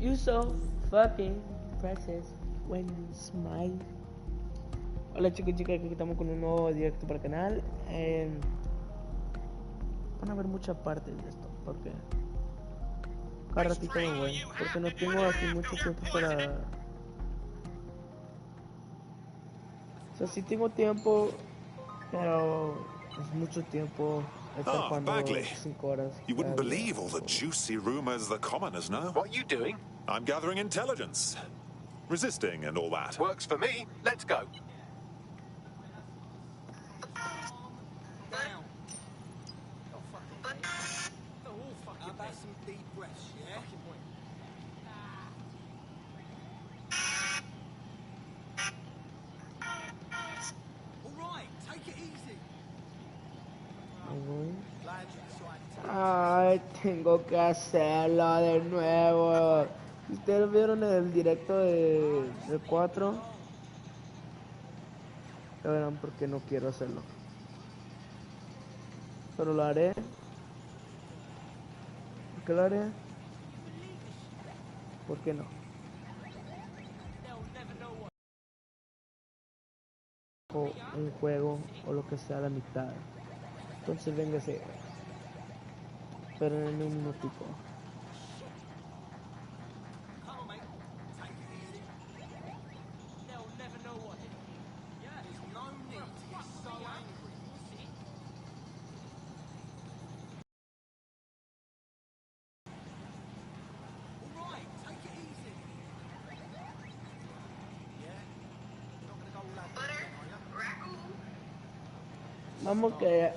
You so fucking precious when you smile. Hola chicos y chicas, aquí estamos con un nuevo directo para el canal. Van a ver muchas partes de esto, porque cada ratito me voy, porque no tengo aquí mucho tiempo para... O sea, sí tengo tiempo, pero es mucho tiempo estar jugando 5 horas You cada wouldn't día. believe all the juicy rumors the commoners know. What are you doing? I'm gathering intelligence. Resisting and all that. Works for me. Let's go. Ay, tengo que hacerlo de nuevo. Si ustedes vieron el directo del 4, ya verán por qué no quiero hacerlo. Pero lo haré. ¿Por qué lo haré? ¿Por qué no? O un juego o lo que sea a la mitad. Entonces véngase. Esperen un minutico. Vamos que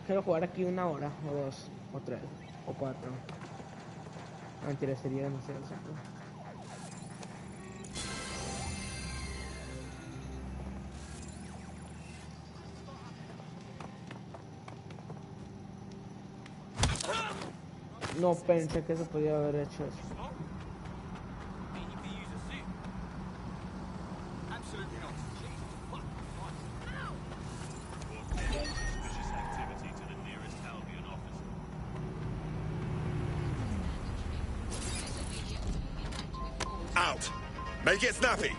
quiero jugar aquí 1 hora, o 2, o 3, o 4. No, mentira, sería demasiado simple. No pensé que se podía haber hecho eso. Out! Make it snappy!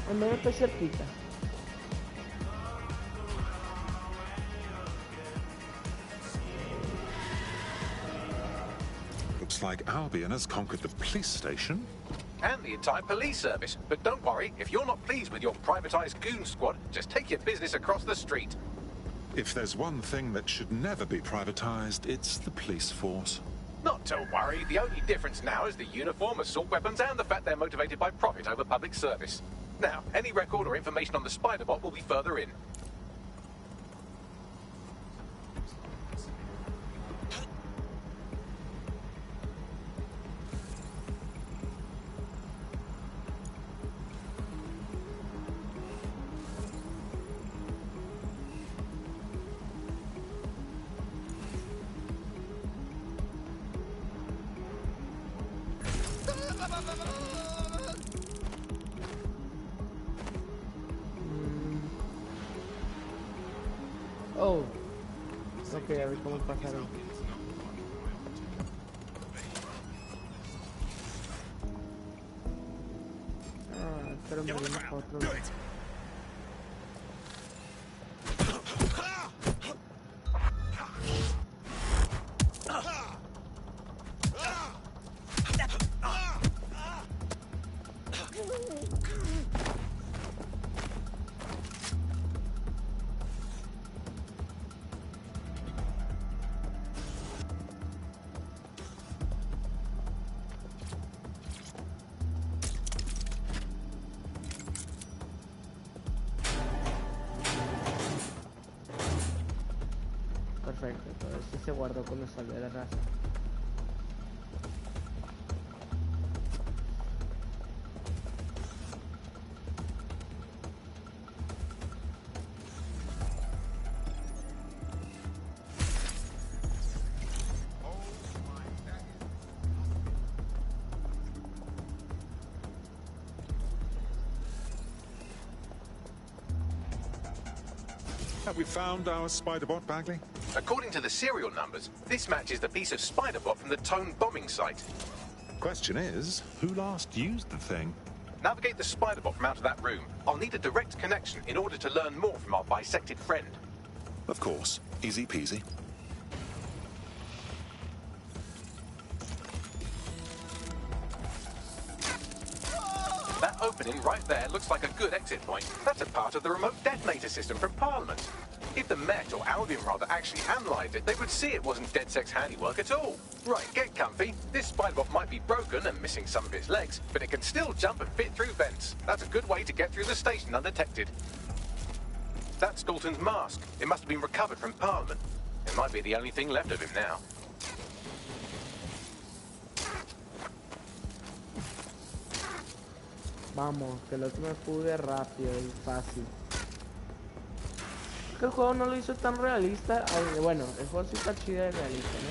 Al menos estoy cerquita. Looks like Albion has conquered the police station. And the entire police service. But don't worry, if you're not pleased with your privatized goon squad, just take your business across the street. If there's one thing that should never be privatized, it's the police force. Not to worry, the only difference now is the uniform, assault weapons, and the fact they're motivated by profit over public service. Now, any record or information on the Spider-Bot will be further in. Oh. Ok, a ver cómo pasaron. Ah, pero me viene para otro lado. perfecto. Entonces sí se guardó cuando salió de la raza. Have we found our Spiderbot, Bagley? According to the serial numbers, this matches the piece of Spiderbot from the Tone bombing site. Question is, who last used the thing? Navigate the Spiderbot from out of that room. I'll need a direct connection in order to learn more from our bisected friend. Of course. Easy peasy. That opening right there looks like a good exit point. That's a part of the remote detonator system from Parliament. If the Met, or Albion rather, actually analysed it, they would see it wasn't DedSec's handiwork at all. Right, get comfy. This Spiderbot might be broken and missing some of its legs, but it can still jump and fit through vents. That's a good way to get through the station undetected. That's Dalton's mask. It must have been recovered from Parliament. It might be the only thing left of him now. Vamos, que el otro me pude rápido y fácil. Que el juego no lo hizo tan realista. Bueno, el juego sí está chido y realista, ¿no?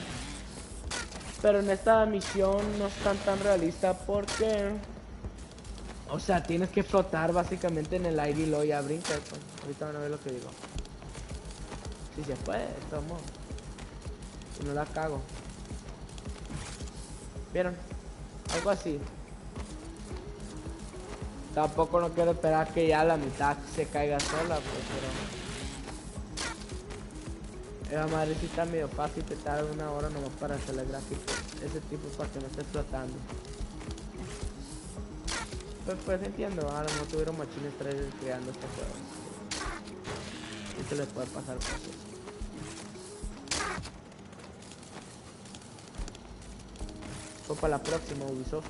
Pero en esta misión no es tan realista porque... O sea, tienes que flotar básicamente en el aire y luego ya brincas. Pues. Ahorita van a ver lo que digo. Si se puede, de todos modos. Si no la cago. ¿Vieron? Algo así. Tampoco no quiero esperar que ya la mitad se caiga sola, pues, pero... Esa madre sí está medio fácil, te tarda una hora nomás para hacerle gráficos. Ese tipo para que no esté flotando. Pues entiendo, a lo mejor tuvieron machines 3D creando este juego. Y se les puede pasar cosas. Fue para la próxima, Ubisoft.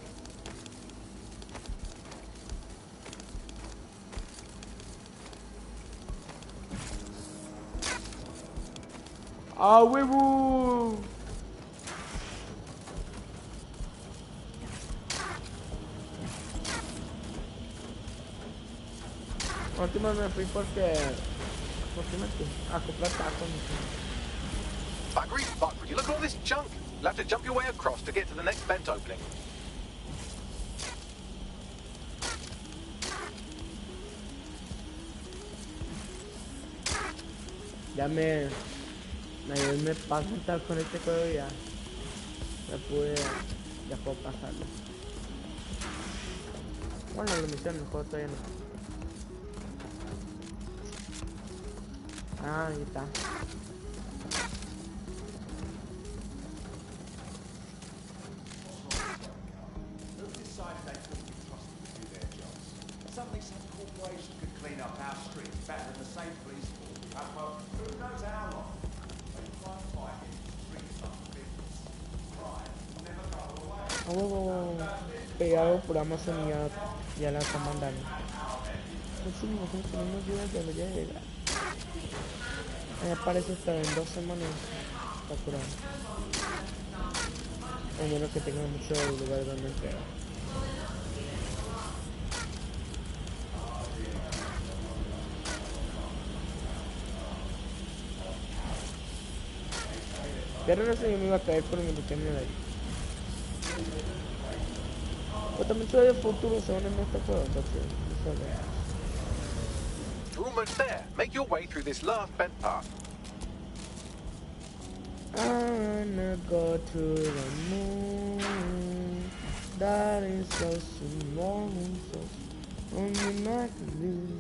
¡Ah, huevo! Última me fui porque... ¿Por qué me fui? A comprar tacos. Buggery, look at all this junk. You'll have to jump your way across to get to the next vent opening. Ya me paso a estar con este juego y ya puedo pasarlo. Bueno, la misión el juego todavía no. Ah, ahí está. Suddenly some corporation could clean up our streets better than the same police force. Who knows how long? They try and fight it, streets up business. Crime will never go away. A huevo, pegado por Amazon y ya la están mandando. Próximo, con unos días debería llegar. Me parece estar en 2 semanas. Está curado. A menos que tenga mucho lugar donde entregar. Pero no sé, yo me iba a caer por mi termino de ahí. Pero también soy de futuro, se van en este juego, entonces no sé. You're almost there. Make your way through this last vent path. I wanna go to the moon. That is so small and so only not blue.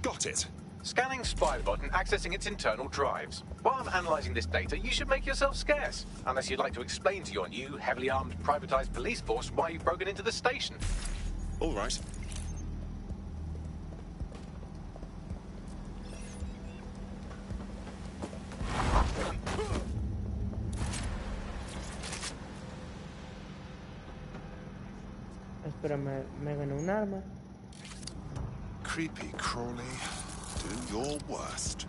Got it. Scanning Spiderbot and accessing its internal drives. While I'm analysing this data, you should make yourself scarce. Unless you'd like to explain to your new, heavily armed, privatised police force why you've broken into the station. All right. Espera, me gané un arma. Creepy crawly, do your worst.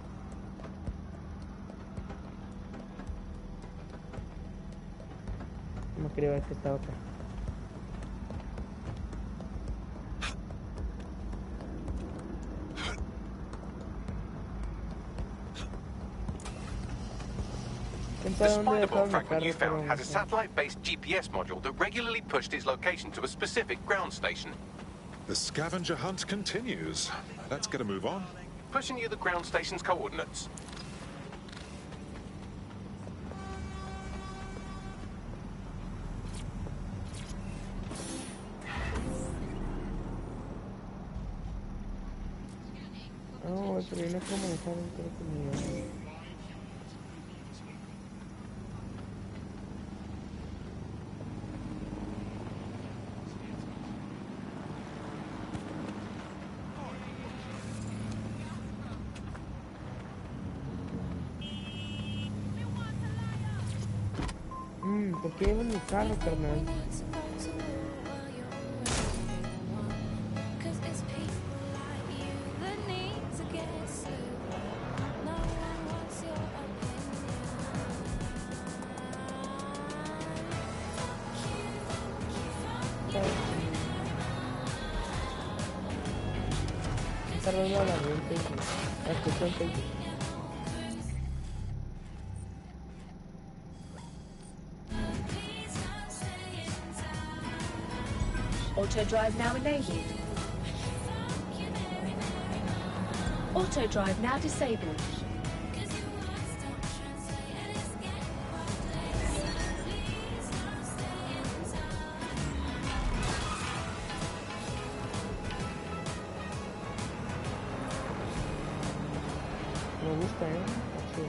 No quería ver que estaba acá. The Spiderbot fragment you found has a satellite-based GPS module that regularly pushed its location to a specific ground station. The scavenger hunt continues. Let's get a move on. Pushing you the ground station's coordinates. Oh, pero yo no puedo manejar un teléfono. ¿Por qué llevo mi carro, carnal? Está rodando a la gente. Auto drive now enabled. Auto drive now disabled. Me gusta, Así.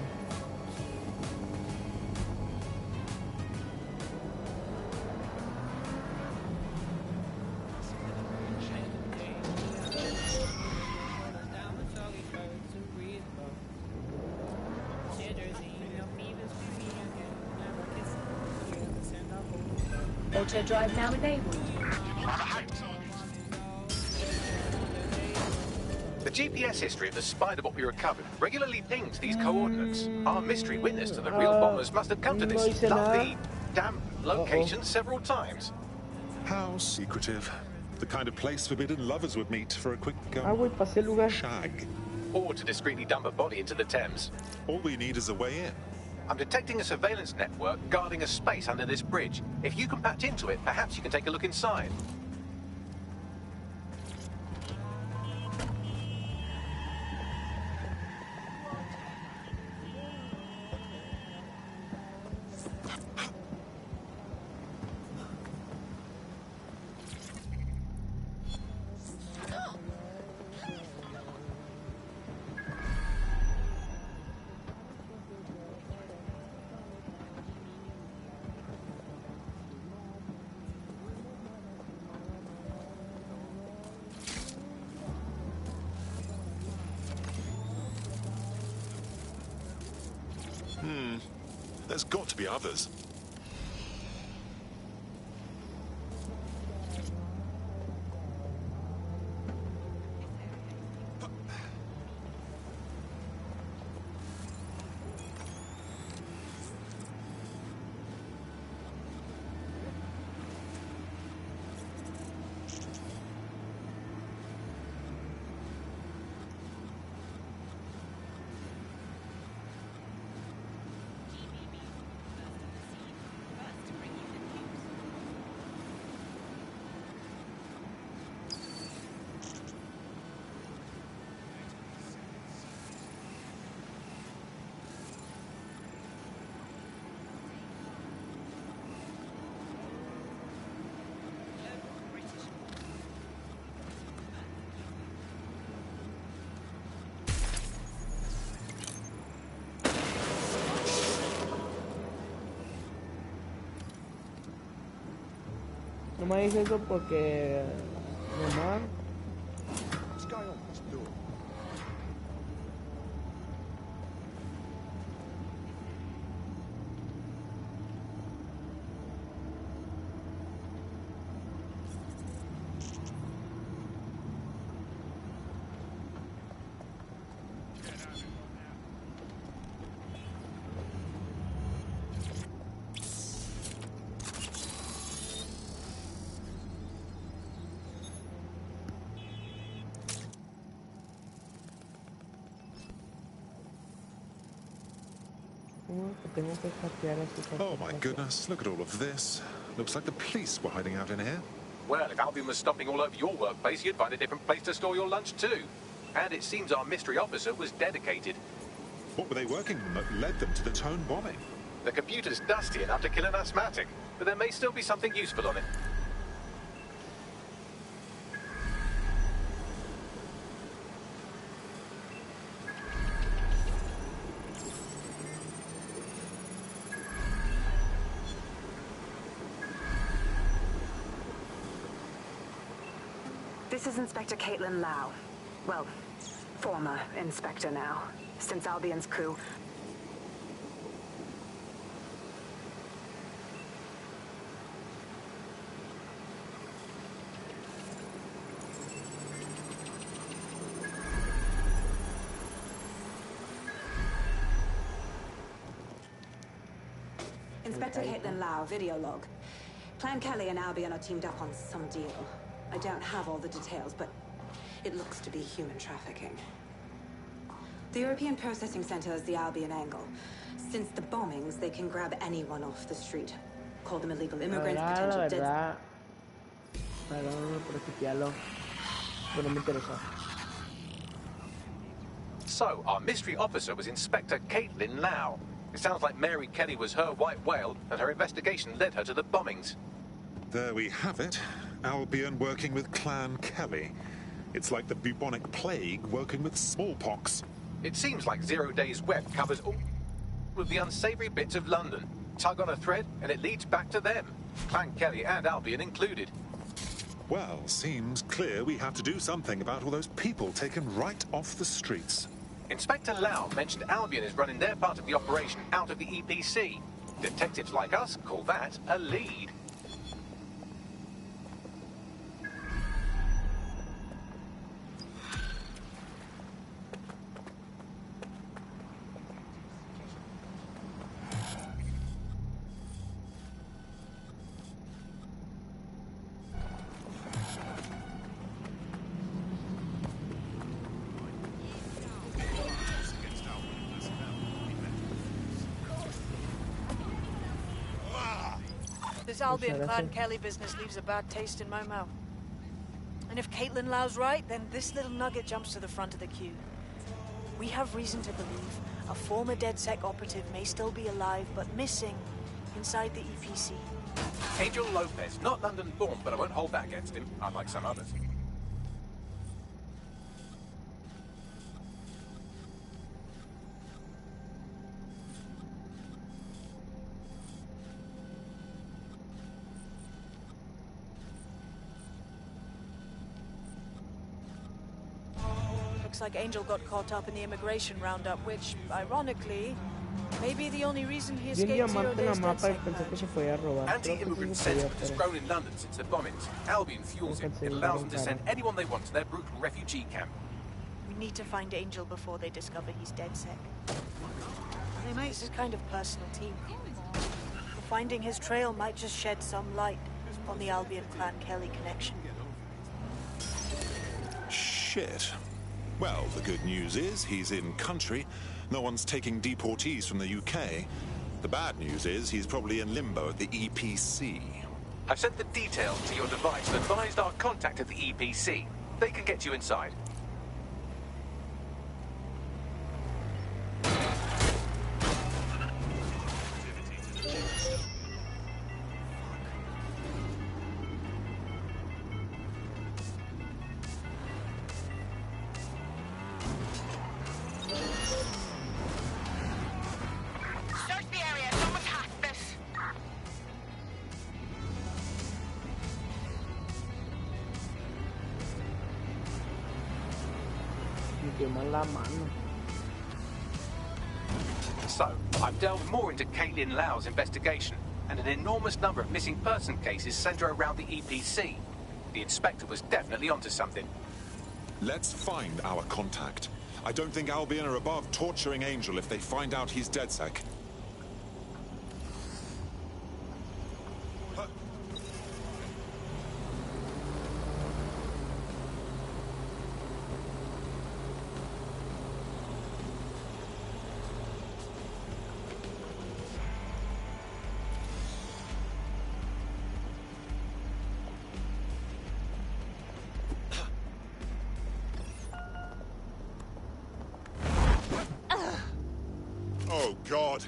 Auto drive now enabled. The GPS history of the Spiderbot we recovered regularly pings these coordinates. Our mystery witness to the real bombers must have come to this lovely, damp location several times. How secretive. The kind of place forbidden lovers would meet for a quick Pasé el lugar. shag. Or to discreetly dump a body into the Thames. All we need is a way in. I'm detecting a surveillance network guarding a space under this bridge. If you can patch into it, perhaps you can take a look inside. There's got to be others. No me dices eso porque... Nomás... What's going on with this door? Que tengo que hackear a su Oh my goodness, look at all of this. Looks like the police were hiding out in here. Well, if Albion was stomping all over your workplace, you'd find a different place to store your lunch too. And it seems our mystery officer was dedicated. What were they working on that led them to the Tone bombing? The computer's dusty enough to kill an asthmatic, but there may still be something useful on it. This is Inspector Caitlin Lau. Well, former inspector now, since Albion's coup. Inspector Caitlin Lau, video log. Clan Kelly and Albion are teamed up on some deal. I don't have all the details, but it looks to be human trafficking. The European Processing Center is the Albion angle. Since the bombings, they can grab anyone off the street. Call them illegal immigrants, potential dead... Pero me interesa. So, our mystery officer was Inspector Caitlin Lau. It sounds like Mary Kelly was her white whale, and her investigation led her to the bombings. There we have it. Albion working with Clan Kelly. It's like the bubonic plague working with smallpox. It seems like Zero Days Web covers all of the unsavory bits of London. Tug on a thread, and it leads back to them. Clan Kelly and Albion included. Well, seems clear we have to do something about all those people taken right off the streets. Inspector Lau mentioned Albion is running their part of the operation out of the EPC. Detectives like us call that a lead. This Albion Clan Kelly business leaves a bad taste in my mouth. And if Caitlin Lau's right, then this little nugget jumps to the front of the queue. We have reason to believe a former DedSec operative may still be alive, but missing inside the EPC. Angel Lopez, not London-born, but I won't hold that against him, unlike some others. Looks like Angel got caught up in the immigration roundup, which, ironically, may be the only reason he escaped 0 days DedSec. Anti-immigrant sentiment has grown in London since the bombings. Albion fuels it. It allows them to send anyone they want to their brutal refugee camp. We need to find Angel before they discover he's DedSec. They might this is kind of personal team. Finding his trail might just shed some light on the Albion Clan Kelly connection. Shit. Well, the good news is he's in country. No one's taking deportees from the UK. The bad news is he's probably in limbo at the EPC. I've sent the details to your device and advised our contact at the EPC. They can get you inside. quema la mano. So, I've delved more into Caitlin Lau's investigation, and an enormous number of missing person cases center around the EPC. The inspector was definitely onto something. Let's find our contact. I don't think Albion are above torturing Angel if they find out he's DedSec. Oh, God.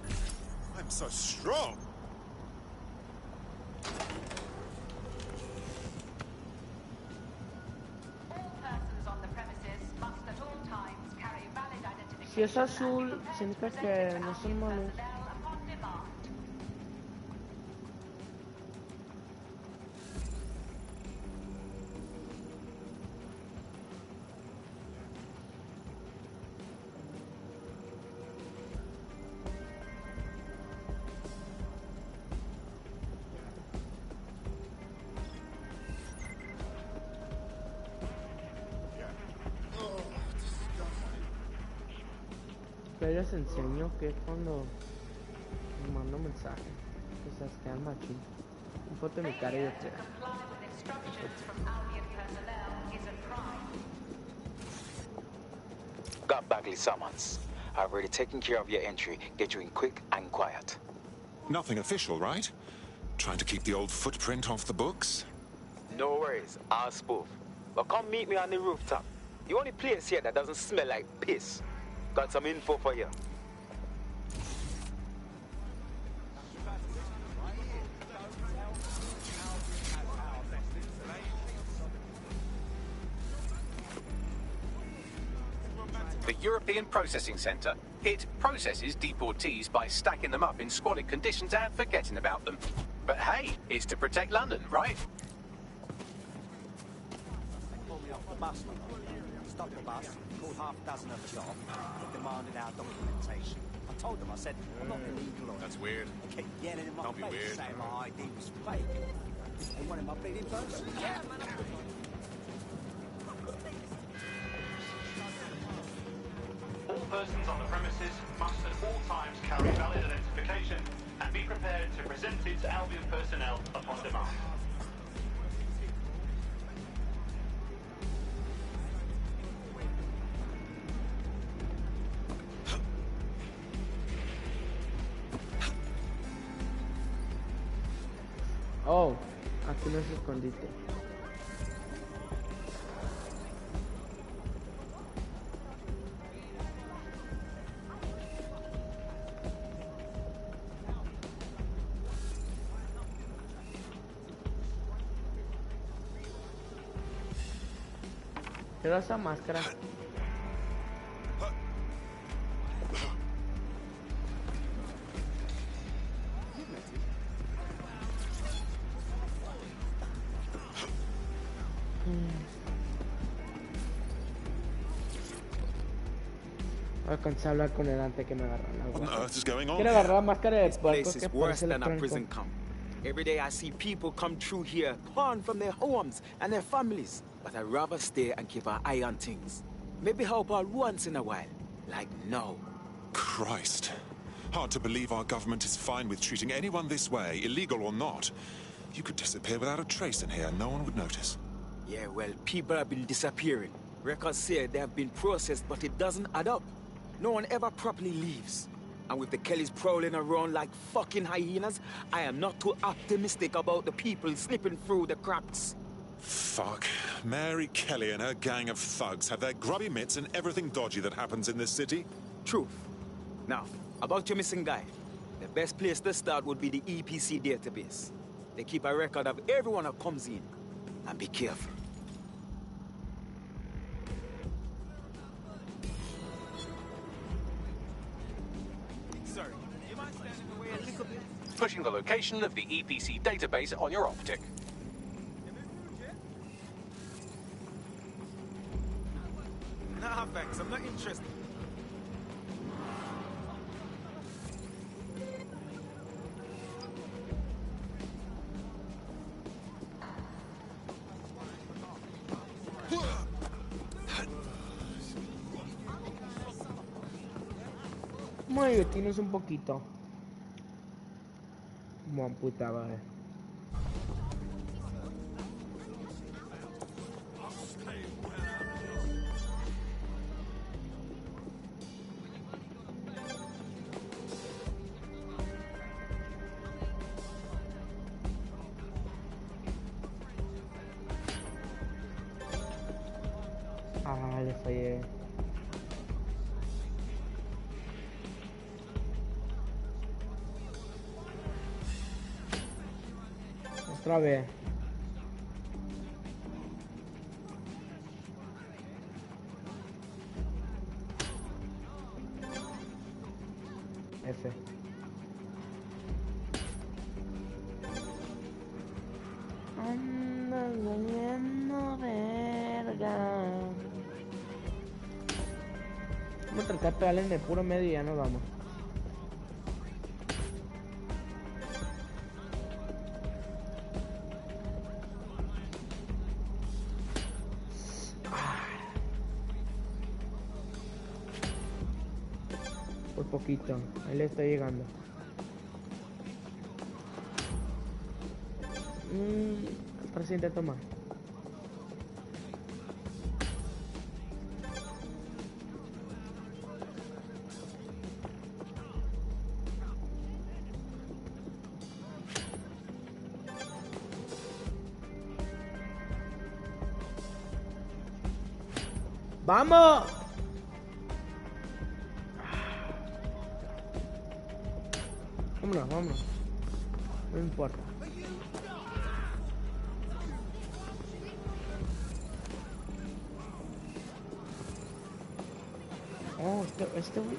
I'm so strong. Si es azul, significa que no son malos. Que les enseño que cuando mando mensaje, que se quedan machín. Un foto de mi cara y yo te... Got Bagley summons. I've already taken care of your entry. Get you in quick and quiet. Nothing official, right? Trying to keep the old footprint off the books? No worries, I'll spoof. But come meet me on the rooftop. The only place here that doesn't smell like piss. Got some info for you. The European Processing Center. It processes deportees by stacking them up in squalid conditions and forgetting about them. But hey, it's to protect London, right? Pulled me off the bus. Stopped the bus, called half a dozen of us off, demanded our documentation. I told them, I said, I'm not illegal. That's weird. They kept yelling in my Don't be face, weird. saying my ID was fake. They wanted my bleeding person. All persons on the premises must at all times carry valid identification and be prepared to present it to Albion personnel upon demand. Oh, aquí no es escondite. Quiero esa máscara. Alcancé a hablar con él antes que me agarran la What on earth is going on Quiero here? agarrar la máscara de This puerco place que is worse parece than a electrónico. prison camp. Every day I see people come through here, torn from their homes and their families. But I'd rather stay and keep an eye on things. Maybe help out once in a while. Like now. Christ. Hard to believe our government is fine with treating anyone this way, illegal or not. You could disappear without a trace in here, no one would notice. Yeah, well, people have been disappearing. Records say they have been processed, but it doesn't add up. No one ever properly leaves. And with the Kellys prowling around like fucking hyenas, I am not too optimistic about the people slipping through the cracks. Fuck. Mary Kelly and her gang of thugs have their grubby mitts in everything dodgy that happens in this city. Truth. Now, about your missing guy. The best place to start would be the EPC database. They keep a record of everyone that comes in. And be careful. Sorry, you might stand in the way a little bit. Pushing the location of the EPC database on your optic. Nah, thanks. I'm not interested. Vamos a divertirnos un poquito. Como puta madre. Ah, le fallé. Otra vez. F. Anda valiendo verga. Vamos a tratar de pegarle en el puro medio y ya nos vamos. Por poquito, ahí le está llegando. Reciente toma. ¡Vamos! Vámonos, vámonos. No importa. Oh, este güey.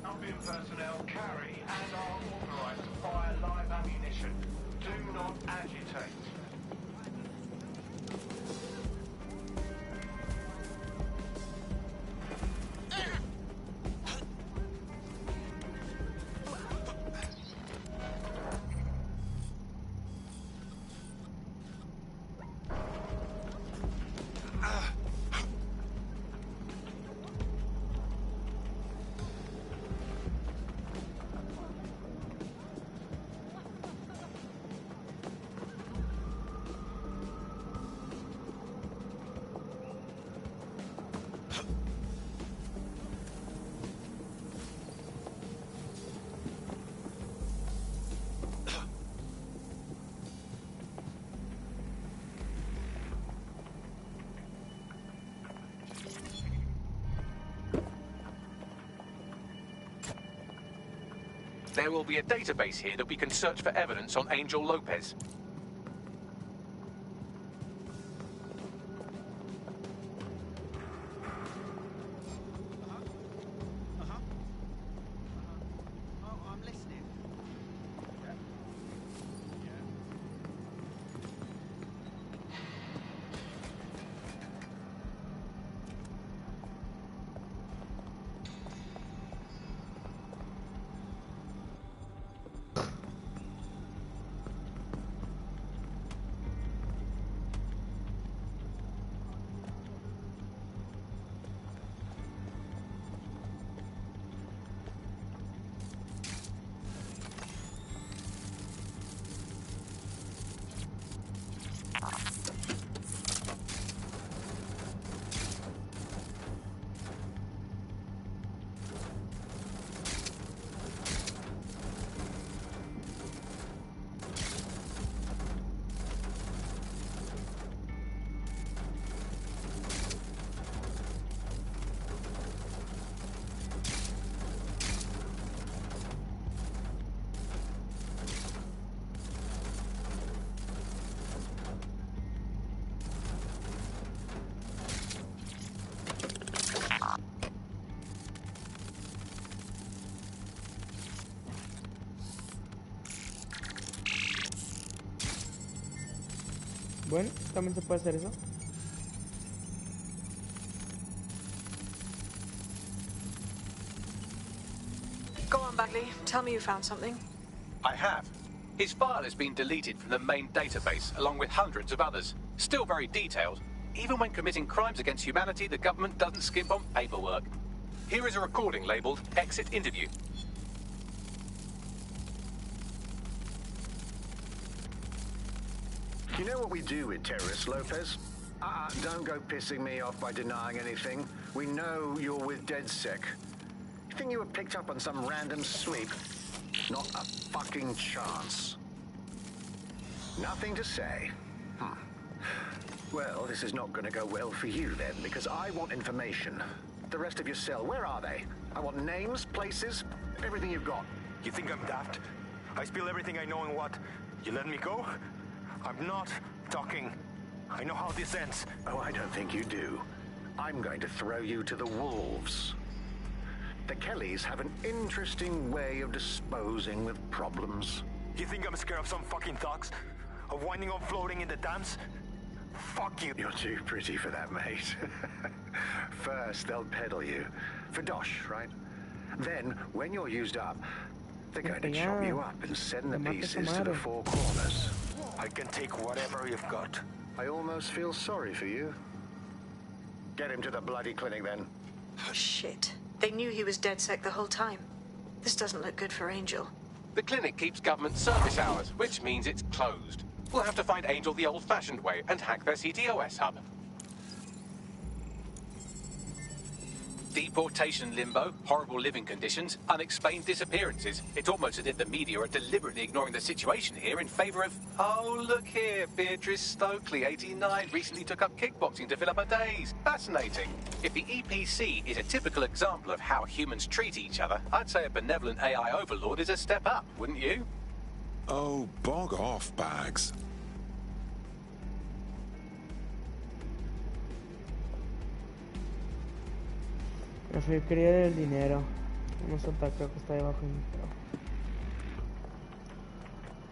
Albion personnel carry and are authorized to fire live ammunition. Do not agitate. There will be a database here that we can search for evidence on Angel Lopez. I'm listening. Bueno, también se puede hacer eso. Go on, Bagley. Tell me you found something. I have. His file has been deleted from the main database, along with hundreds of others. Still very detailed. Even when committing crimes against humanity, the government doesn't skimp on paperwork. Here is a recording labeled Exit Interview. You know what we do with terrorists, Lopez? Don't go pissing me off by denying anything. We know you're with DedSec. You think you were picked up on some random sweep? Not a fucking chance. Nothing to say. Well, this is not going to go well for you then, because I want information. The rest of your cell, where are they? I want names, places, everything you've got. You think I'm daft? I spill everything I know and what? You let me go? I'm not talking. I know how this ends. Oh, I don't think you do. I'm going to throw you to the wolves. The Kellys have an interesting way of disposing with problems. You think I'm scared of some fucking thugs? Of winding up floating in the dams? Fuck you. You're too pretty for that, mate. First, they'll peddle you. For dosh, right? Then, when you're used up, they're going to chop you up and send the pieces to the four corners. I can take whatever you've got. I almost feel sorry for you. Get him to the bloody clinic, then. Shit. They knew he was DedSec the whole time. This doesn't look good for Angel. The clinic keeps government service hours, which means it's closed. We'll have to find Angel the old-fashioned way and hack their CTOS hub. Deportation limbo, horrible living conditions, unexplained disappearances. It's almost as if the media are deliberately ignoring the situation here in favor of... Oh, look here, Beatrice Stokely, 89, recently took up kickboxing to fill up her days. Fascinating. If the EPC is a typical example of how humans treat each other, I'd say a benevolent AI overlord is a step up, wouldn't you? Oh, bog off, Bags. Yo quería el dinero. Vamos a atacar, creo que está debajo de mí, pero...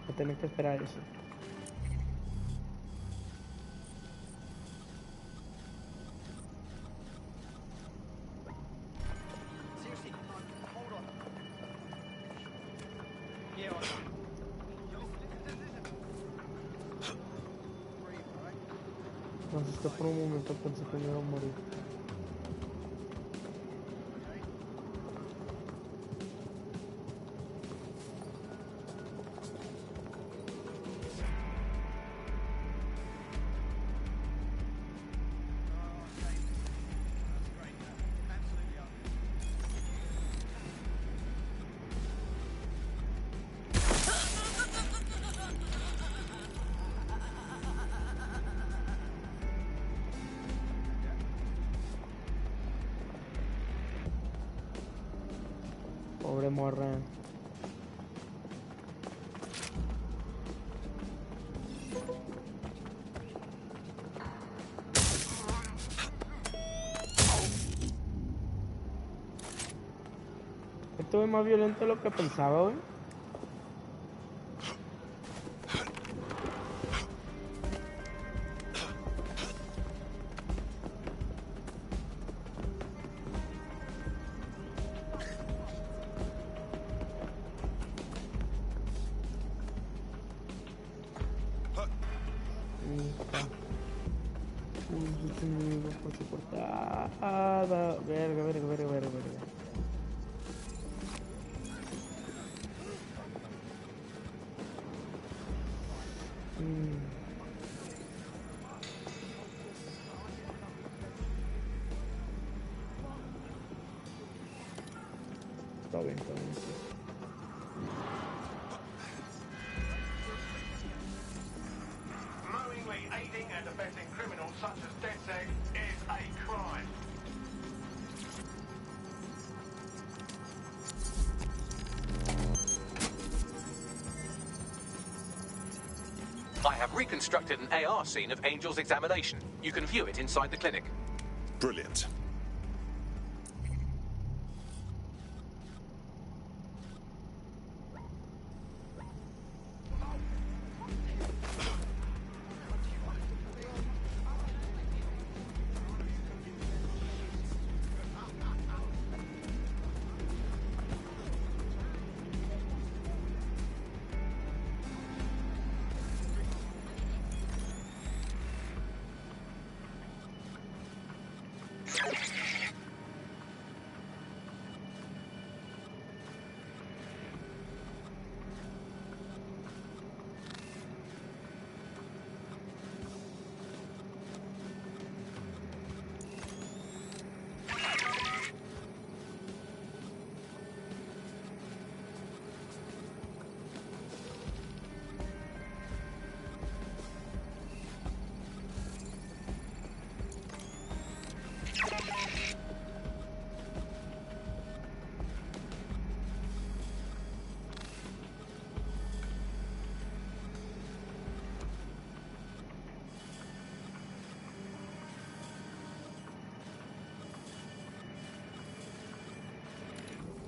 voy a tener que esperar eso. Entonces que por un momento pensé que me iba a morir. Pobre morra. Esto es más violento de lo que pensaba, güey. Verga. Está bien. Knowingly aiding and abetting criminals such as DedSec is a crime. I have reconstructed an AR scene of Angel's examination. You can view it inside the clinic. Brilliant.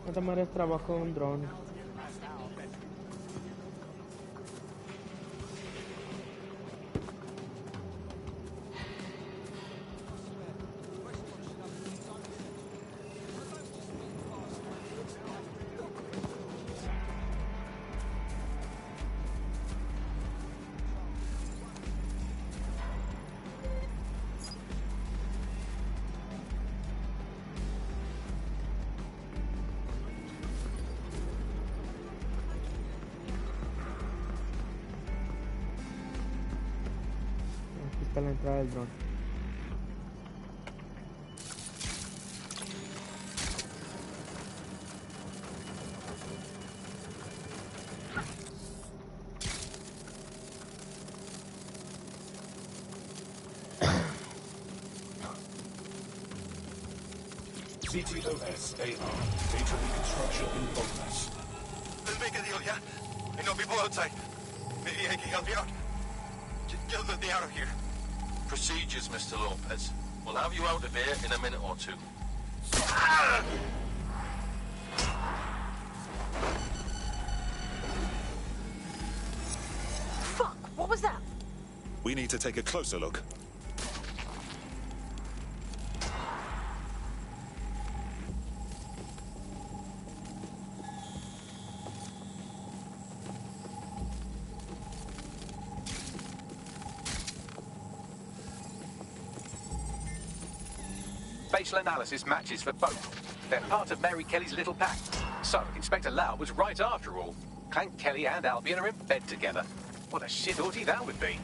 Esta madre es trabajo de un dron. Aquí está la entrada del dron. CTOS AR. Data reconstruction in progress. Let's make a deal, yeah? I know people outside. Maybe I can help you out. Just let me out of here. Procedures, Mr. Lopez. We'll have you out of here in a minute or two. Fuck! What was that? We need to take a closer look. Facial analysis matches for both. They're part of Mary Kelly's little pack. So, Inspector Lau was right after all. Clank Kelly and Albion are in bed together. What a shit orgy that would be.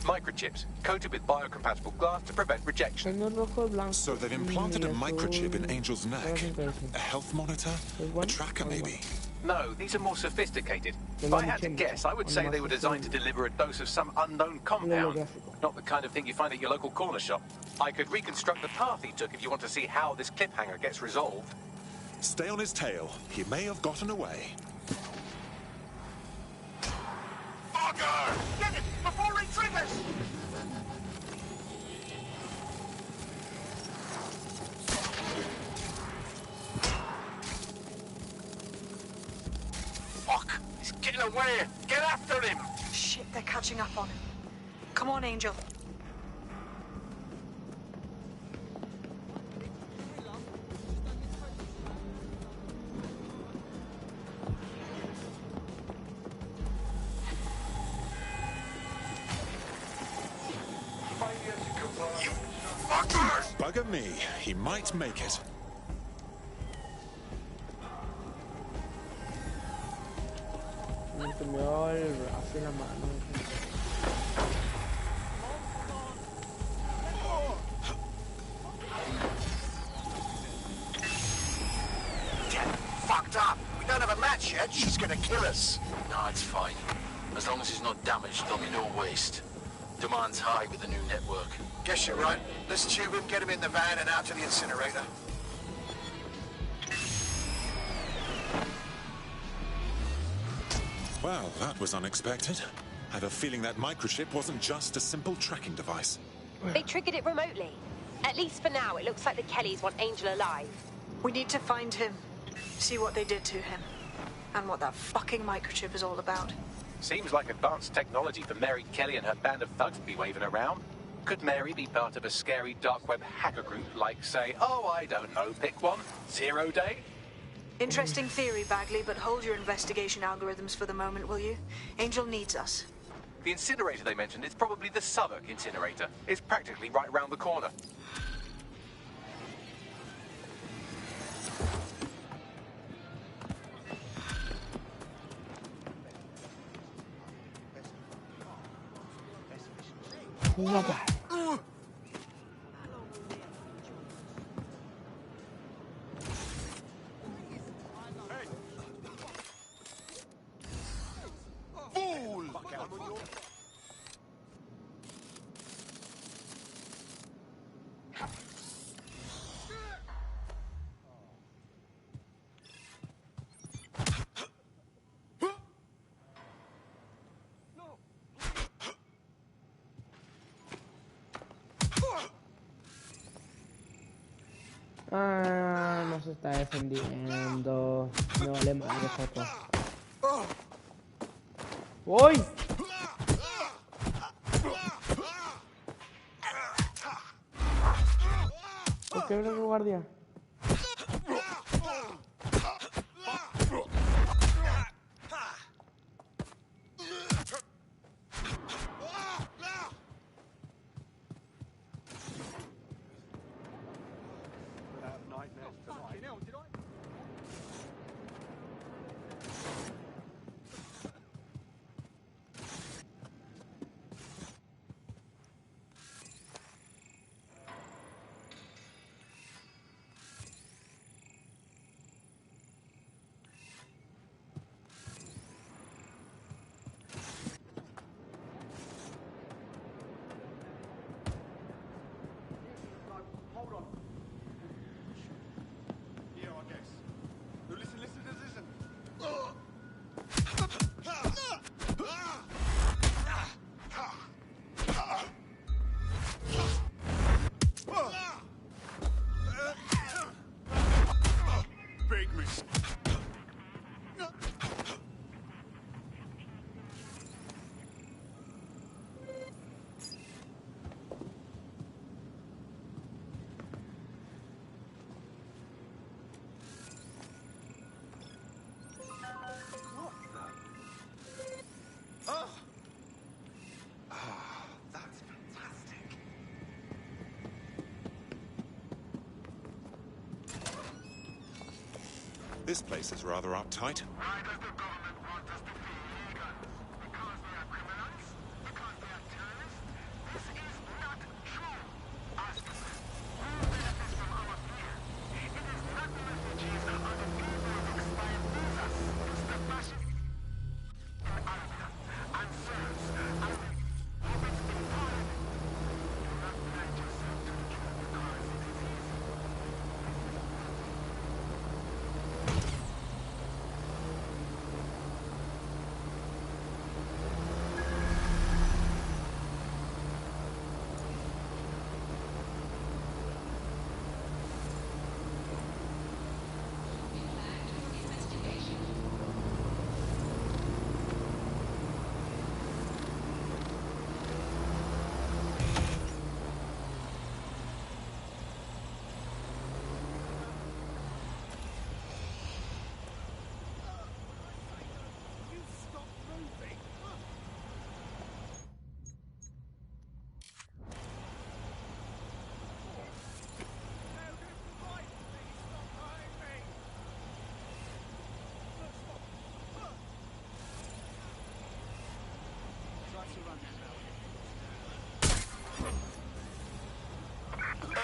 Microchips, coated with biocompatible glass to prevent rejection. So they've implanted a microchip in Angel's neck. A health monitor? A tracker, maybe? No, these are more sophisticated. If I had to guess, I would say they were designed to deliver a dose of some unknown compound. Not the kind of thing you find at your local corner shop. I could reconstruct the path he took if you want to see how this cliffhanger gets resolved. Stay on his tail. He may have gotten away. Bugger! Get it before he triggers! Fuck! He's getting away! Get after him! Shit, they're catching up on him. Come on, Angel. You fuckers! Bugger me. He might make it. Me comió el brazo y la mano. Get fucked up! We don't have a match yet. She's gonna kill us. No, it's fine. As long as he's not damaged, there'll be no waste. Demand's high with the new network. Guess you're right. Let's tube him, get him in the van and out to the incinerator. Well, that was unexpected. I have a feeling that microchip wasn't just a simple tracking device. They triggered it remotely. At least for now, it looks like the Kellys want Angel alive. We need to find him. See what they did to him. And what that fucking microchip is all about. Seems like advanced technology for Mary Kelly and her band of thugs to be waving around. Could Mary be part of a scary dark web hacker group like, say, oh, I don't know, pick one, 0 Day? Interesting theory, Bagley, but hold your investigation algorithms for the moment, will you? Angel needs us. The incinerator they mentioned is probably the Southwark incinerator. It's practically right round the corner. está defendiendo. Me vale madre, Joto. ¡Uy! ¿Por qué abre el guardia? This place is rather uptight.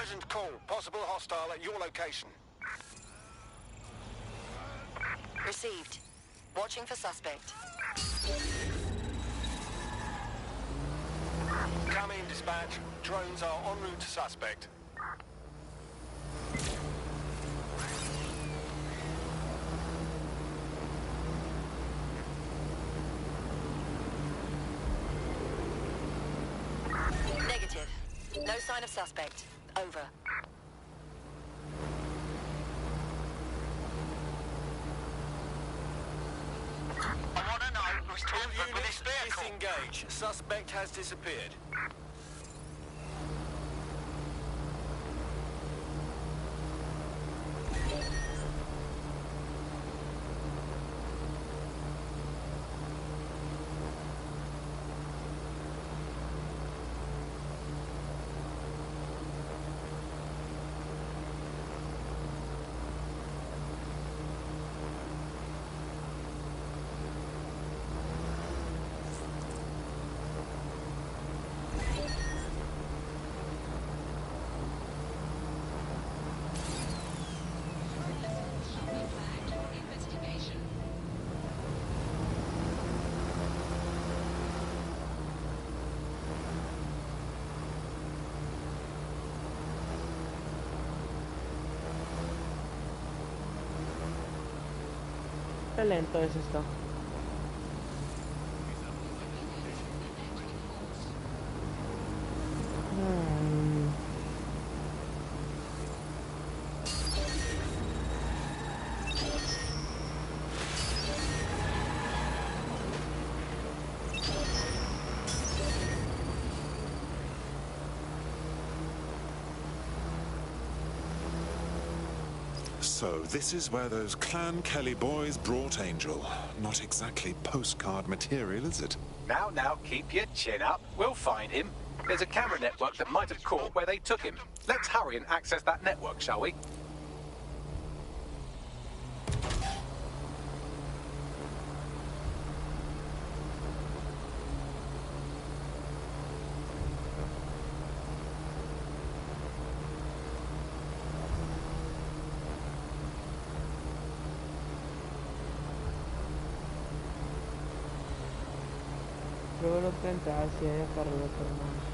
Urgent call. Possible hostile at your location. Received. Watching for suspect. Come in, dispatch. Drones are en route to suspect. Negative. No sign of suspect. Over. I want to know who's tampered with this vehicle. Disengage. Suspect has disappeared. Qué lento es esto. So this is where those Clan Kelly boys brought Angel. Not exactly postcard material, is it? Now, keep your chin up. We'll find him. There's a camera network that might have caught where they took him. Let's hurry and access that network, shall we? Luego lo tentar si hay para el otro hermano.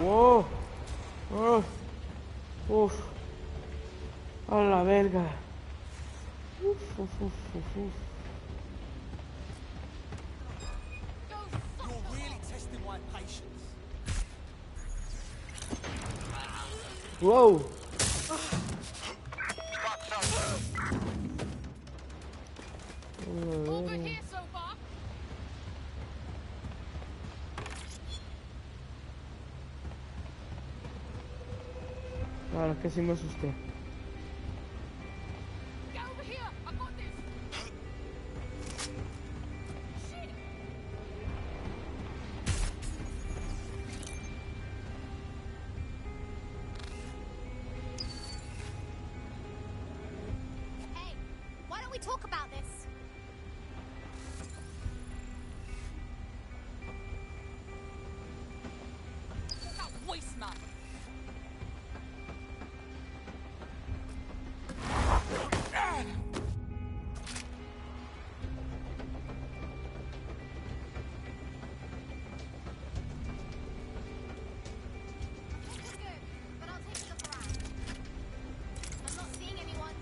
¡Wow! ¡Oh! ¡Uf! ¡A la verga! ¡Uf, uf, uf, uf, uf! You're really testing my patience. ¡Wow! Over here so far. La verdad es que sí me asusté. Get over here. I got this. Shit. Hey, why don't we talk about this? That waste man. But I'll take a look around. I'm not seeing anyone.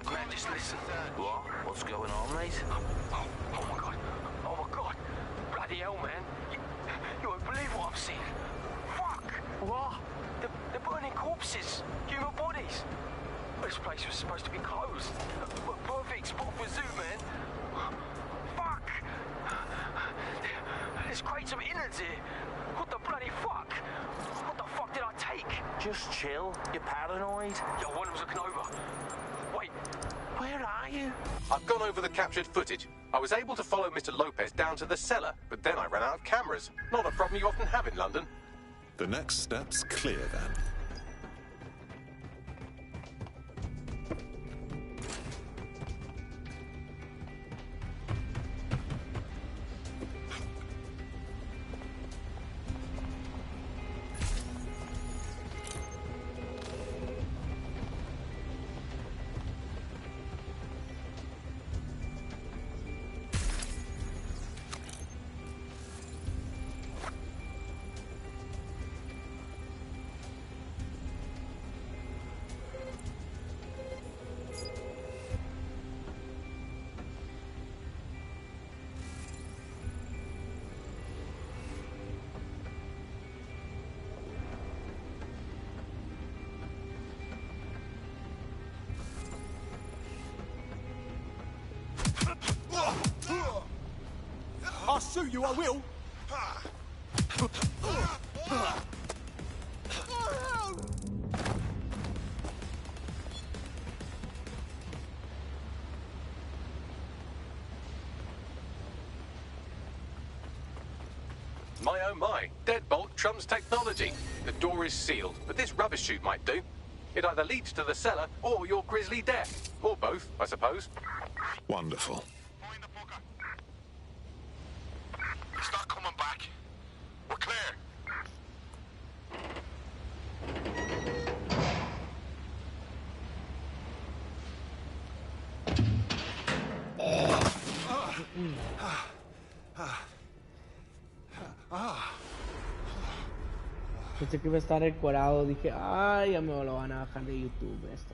Man, just listen. What? What's going on, mate? Oh my god. Oh my god. Bloody hell, man. You won't believe what I've seen. Fuck. What? They're burning corpses. Human bodies. This place was supposed to be closed. Perfect spot for zoo, man. Fuck. There's crates of innards here. What the bloody fuck? What the fuck did I take? Just chill. You're paranoid. Yo, one of them's looking over. Wait. Where are you? I've gone over the captured footage. I was able to follow Mr. Lopez down to the cellar, but then I ran out of cameras. Not a problem you often have in London. The next step's clear then. I'll sue you, I will. My oh my, deadbolt trumps technology. The door is sealed, but this rubbish chute might do. It either leads to the cellar or your grisly death. Or both, I suppose. Wonderful. He's not coming back. We're clear. Pensé que iba a estar encuerado, dije, ay, ya me lo van a bajar de YouTube esto.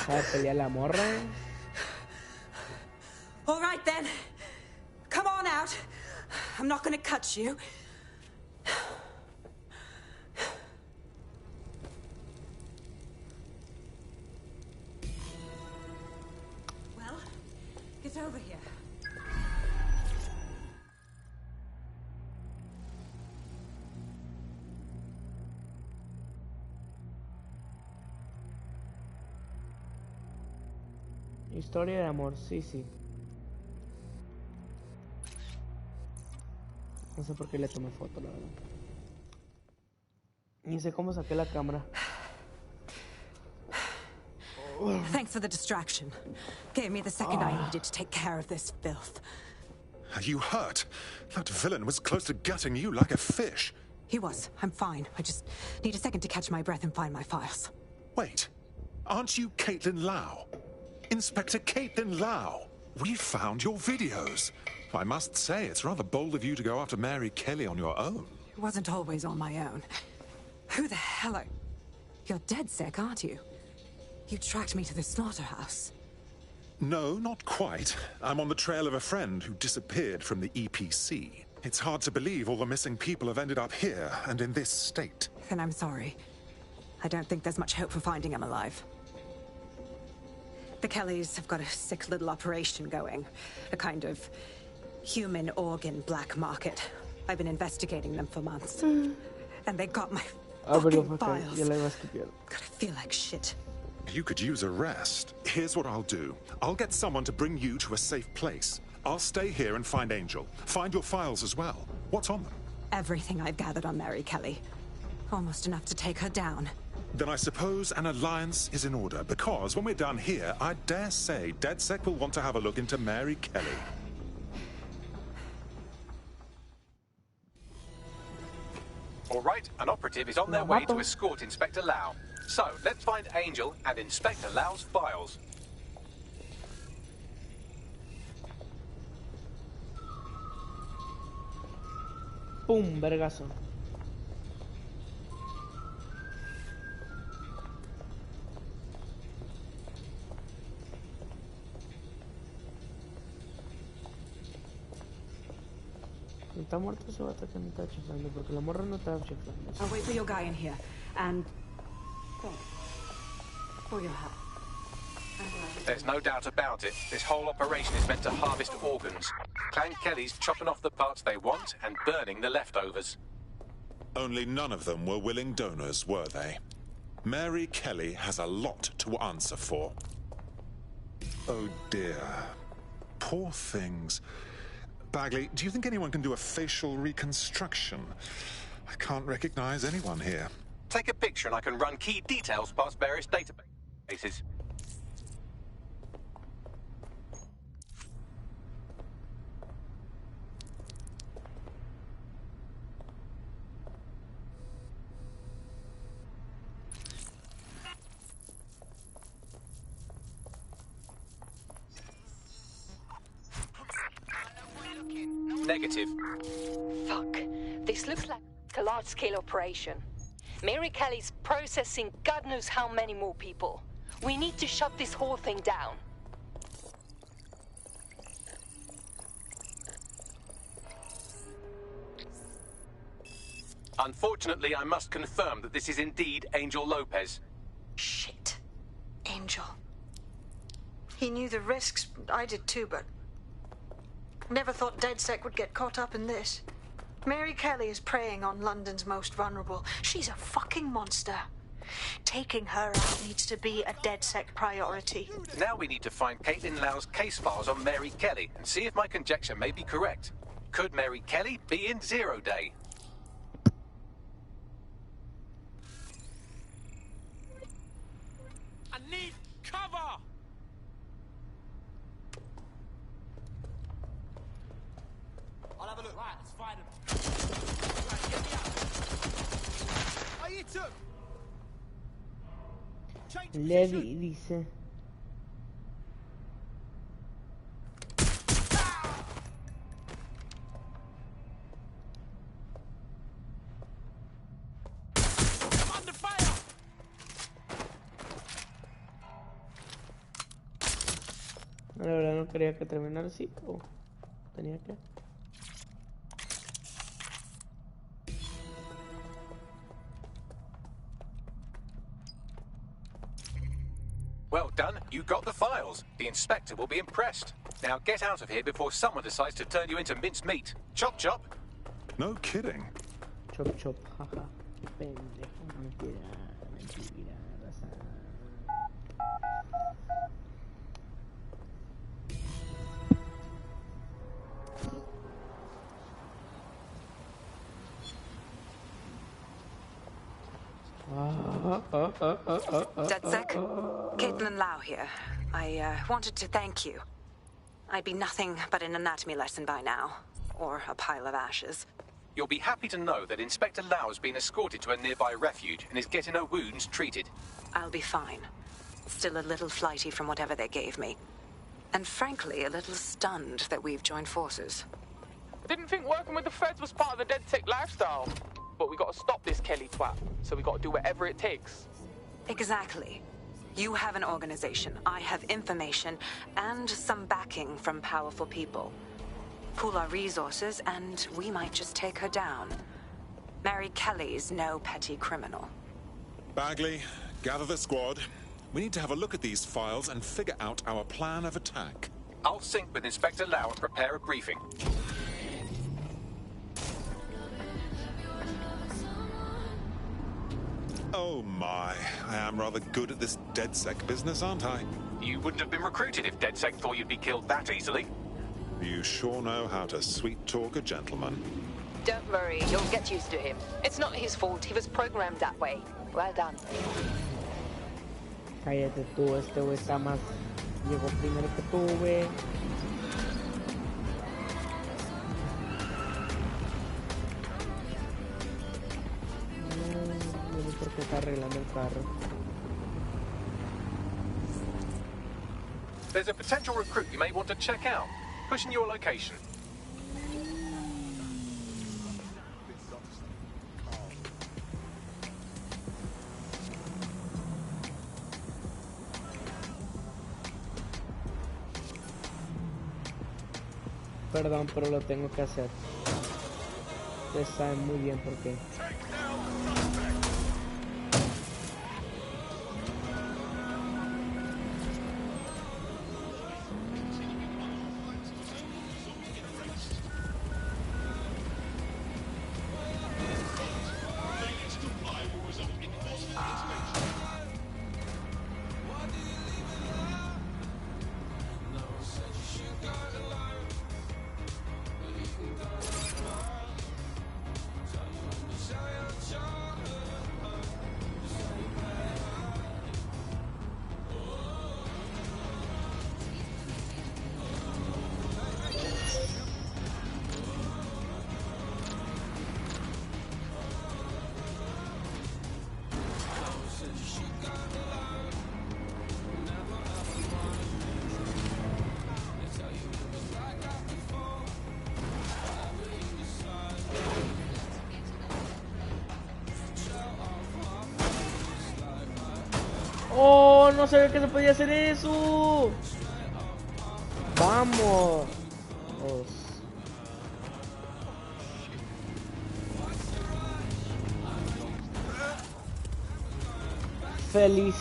¿Sabe pelear la morra? All right then. Come on out. I'm not gonna cut you. Well, get over here. Historia de amor, sí, sí. No sé por qué le tomé foto, la verdad. Ni sé cómo saqué la cámara. Thanks for the distraction. Gave me the second I needed to take care of this filth. Are you hurt? That villain was close to gutting you like a fish. He was. I'm fine. I just need a second to catch my breath and find my files. Wait, aren't you Caitlin Lau? Inspector Caitlin Lau. We found your videos. I must say, it's rather bold of you to go after Mary Kelly on your own. It wasn't always on my own. Who the hell are... You're dead sick, aren't you? You tracked me to the slaughterhouse. No, not quite. I'm on the trail of a friend who disappeared from the EPC. It's hard to believe all the missing people have ended up here and in this state. Then I'm sorry. I don't think there's much hope for finding him alive. The Kellys have got a sick little operation going. A kind of human organ black market. I've been investigating them for months. And they got my fucking files. God, I feel like shit. You could use a rest. Here's what I'll do. I'll get someone to bring you to a safe place. I'll stay here and find Angel. Find your files as well. What's on them? Everything I've gathered on Mary Kelly. Almost enough to take her down. Then I suppose an alliance is in order, because when we're done here, I dare say DedSec will want to have a look into Mary Kelly. All right, an operative is on their way to escort Inspector Lau. So, let's find Angel and Inspector Lau's files. Pum, vergazo. Está muerto ese vato que no está chiflando, porque la morra no estaba chiflando. I'll wait for your guy in here. And... for your help. There's no doubt about it. This whole operation is meant to harvest organs. Clan Kelly's chopping off the parts they want and burning the leftovers. Only none of them were willing donors, were they? Mary Kelly has a lot to answer for. Oh dear. Poor things. Bagley, do you think anyone can do a facial reconstruction? I can't recognize anyone here. Take a picture and I can run key details past various databases. Negative. Fuck. This looks like a large-scale operation. Mary Kelly's processing God knows how many more people. We need to shut this whole thing down. Unfortunately, I must confirm that this is indeed Angel Lopez. Shit. Angel. He knew the risks. I did too, but... never thought DedSec would get caught up in this. Mary Kelly is preying on London's most vulnerable. She's a fucking monster. Taking her out needs to be a DedSec priority. Now we need to find Caitlin Lau's case files on Mary Kelly and see if my conjecture may be correct. Could Mary Kelly be in Zero Day? I need cover! I'll have a look. Right, let's find him. Right, get me out. Are you took? Levi dice. I'm under fire! La verdad no quería que terminara así, pero tenía que. Well done, you got the files. The inspector will be impressed. Now get out of here before someone decides to turn you into minced meat. Chop chop. No kidding. Chop chop, jaja. Pendejo, mentira, mentira, raza. DedSec, Caitlin Lau here. I wanted to thank you. I'd be nothing but an anatomy lesson by now, or a pile of ashes. You'll be happy to know that Inspector Lau has been escorted to a nearby refuge and is getting her wounds treated. I'll be fine. Still a little flighty from whatever they gave me. And frankly, a little stunned that we've joined forces. Didn't think working with the feds was part of the DedSec lifestyle. But we gotta stop this Kelly twat, so we gotta do whatever it takes. Exactly. You have an organization, I have information, and some backing from powerful people. Pool our resources, and we might just take her down. Mary Kelly's no petty criminal. Bagley, gather the squad. We need to have a look at these files and figure out our plan of attack. I'll sync with Inspector Lau and prepare a briefing. Oh my, I am rather good at this DedSec business, aren't I? You wouldn't have been recruited if DedSec thought you'd be killed that easily. You sure know how to sweet-talk a gentleman. Don't worry, you'll get used to him. It's not his fault, he was programmed that way. Well done. Cállate tú, este güey está más... Llegó primero que tú, güey. No sé por qué está arreglando el carro. There's a potential recruit you may want to check out. Pushing your location. Perdón, pero lo tengo que hacer. Ustedes saben muy bien por qué. ¡Oh! No sabía que se podía hacer eso. ¡Vamos! feliz.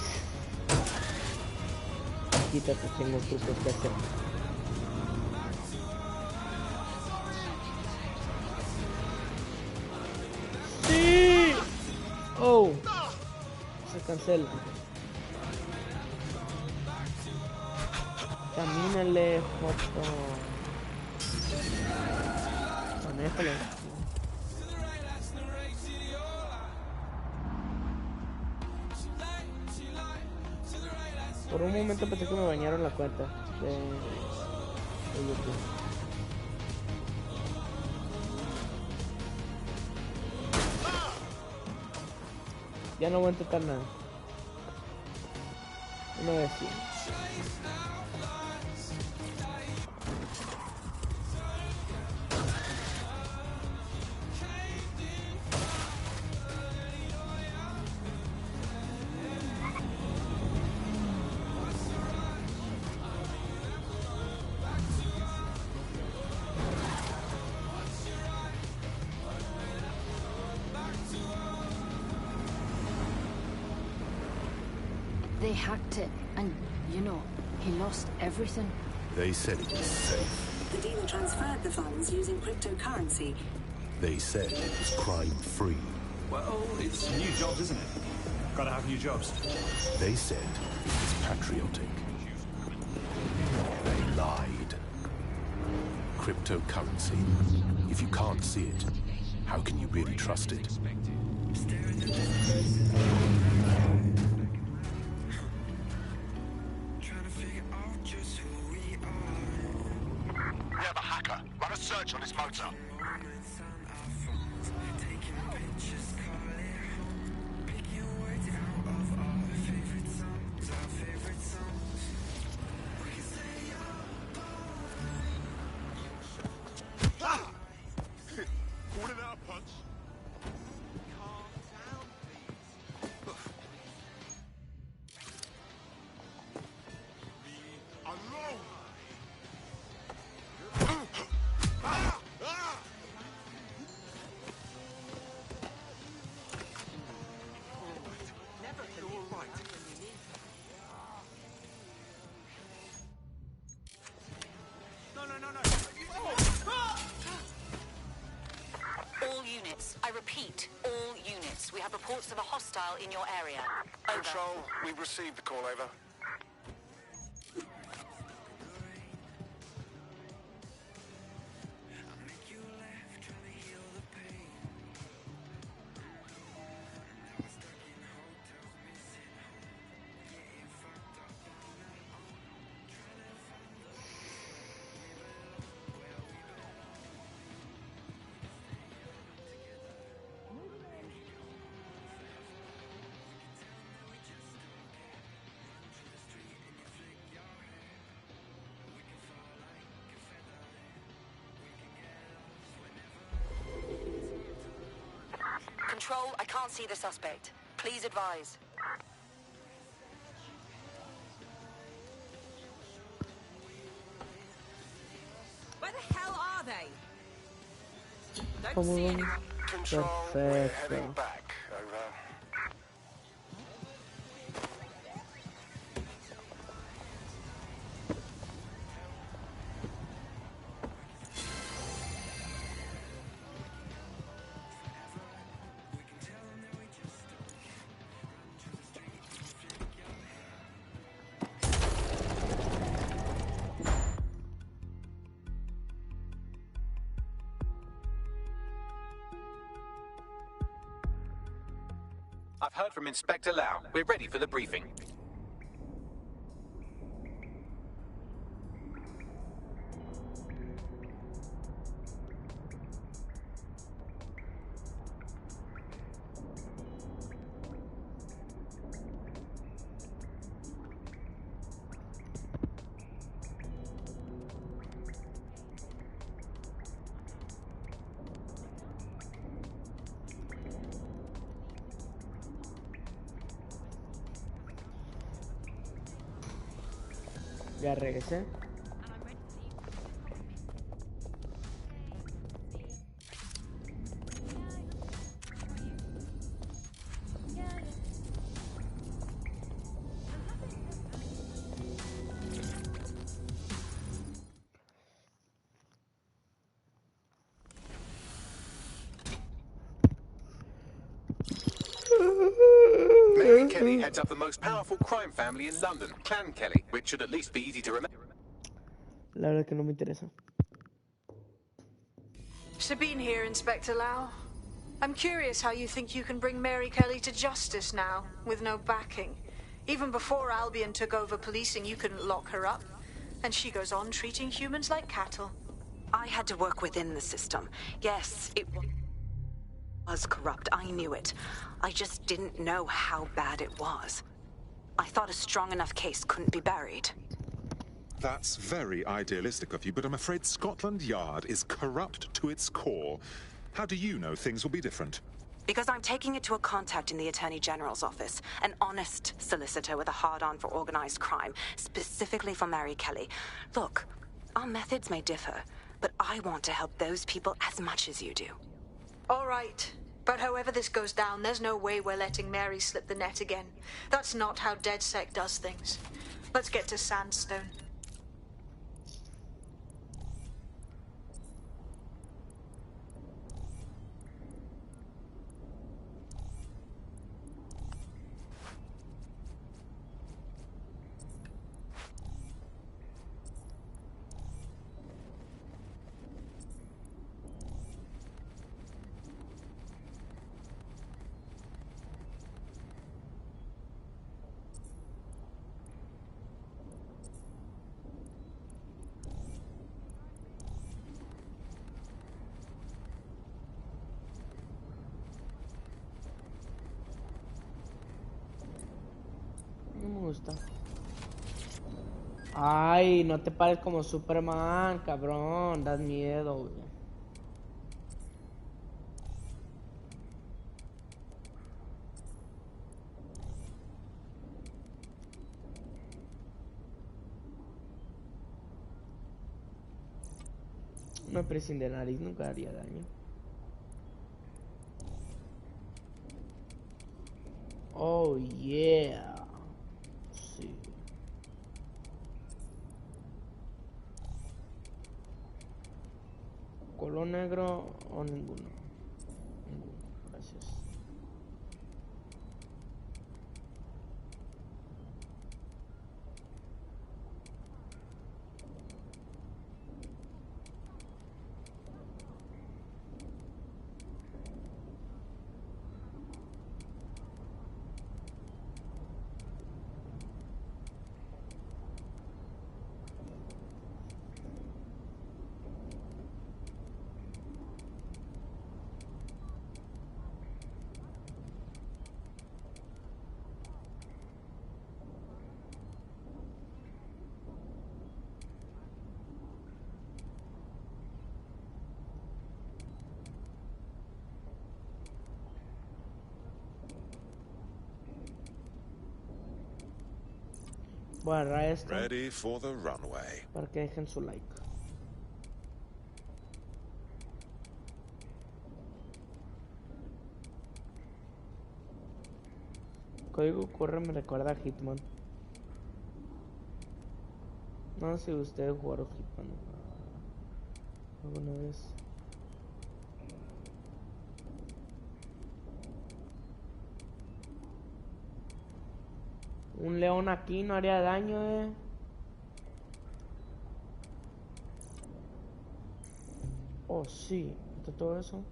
Quítate, tengo trucos que hacer. ¡Sí! Oh, se cancela. Camínale, Joto. Manéjale. Por un momento pensé que me bañaron la cuenta de YouTube. Ya no voy a intentar nada. Una vez sí. They hacked it, and, you know, he lost everything. They said it was safe. The dealer transferred the funds using cryptocurrency. They said it was crime-free. Well, it's new jobs, isn't it? Gotta have new jobs. They said it was patriotic. They lied. Cryptocurrency. If you can't see it, how can you really trust it? We have a hacker. Run a search on his motor. Calling out a punch. All units. I repeat, all units. We have reports of a hostile in your area. Over. Control, we've received the call, over. Control, I can't see the suspect. Please advise. Where the hell are they? Don't see anyone. Control, we're heading back, over. I've heard from Inspector Lau. We're ready for the briefing. Ya regresé. Kelly heads up the most powerful crime family in London, Clan Kelly, which should at least be easy to remember. La verdad que no me interesa. Sabine here, Inspector Lau. I'm curious how you think you can bring Mary Kelly to justice now, with no backing. Even before Albion took over policing, you couldn't lock her up. And she goes on treating humans like cattle. I had to work within the system. Yes, it was corrupt. I knew it. I just didn't know how bad it was. I thought a strong enough case couldn't be buried. That's very idealistic of you, but I'm afraid Scotland Yard is corrupt to its core. How do you know things will be different? Because I'm taking it to a contact in the Attorney General's office. An honest solicitor with a hard-on for organized crime, specifically for Mary Kelly. Look, our methods may differ, but I want to help those people as much as you do. All right. But however this goes down, there's no way we're letting Mary slip the net again. That's not how DedSec does things. Let's get to Sandstone. No me gusta. Ay, no te pares como Superman, cabrón. Das miedo, güey. Una presión de nariz nunca haría daño. Oh, yeah. Sí. ¿Color negro o ninguno? Ninguno, gracias. Voy a agarrar esto Ready for the runway. para que dejen su like. Código corre me recuerda a Hitman. No sé si ustedes jugaron Hitman alguna vez. Un león aquí no haría daño, Oh, sí. ¿Está todo eso?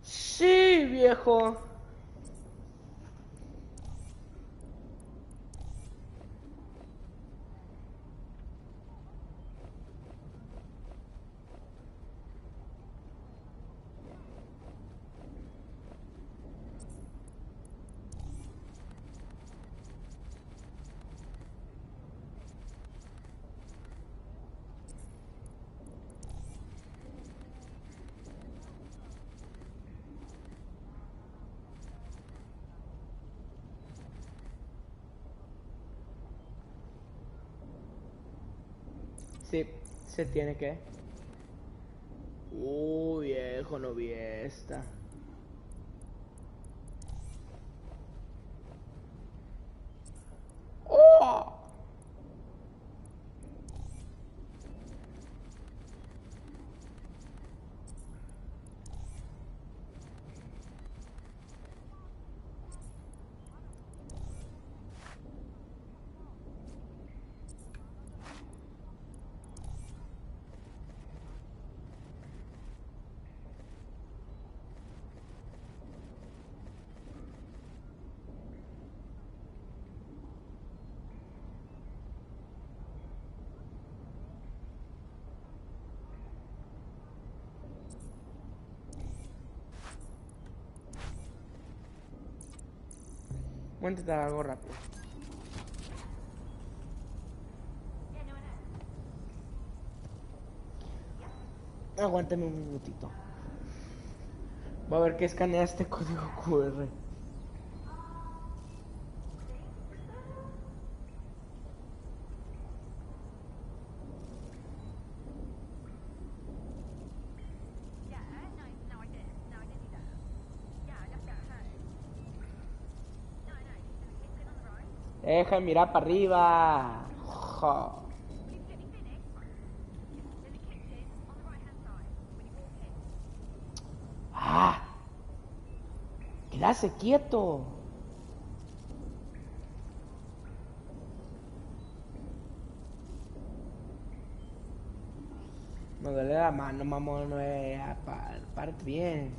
Sí, viejo. Sí, se tiene que. Viejo, no vi esta. ¡Oh! Voy a intentar algo rápido. Aguántame un minutito. Voy a ver qué escanea este código QR. Deja de mirar para arriba. Jo. Ah. Quédase quieto. Me duele la mano, mamón. No es. Parte bien.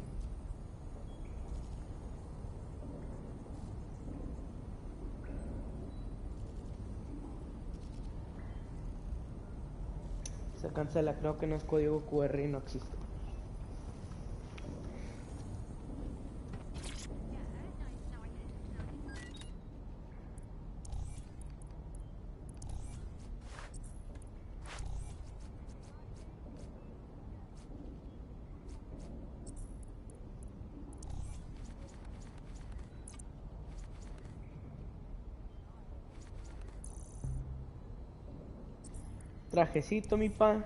Se cancela, creo que no es código QR y no existe. Trajecito, mi pa.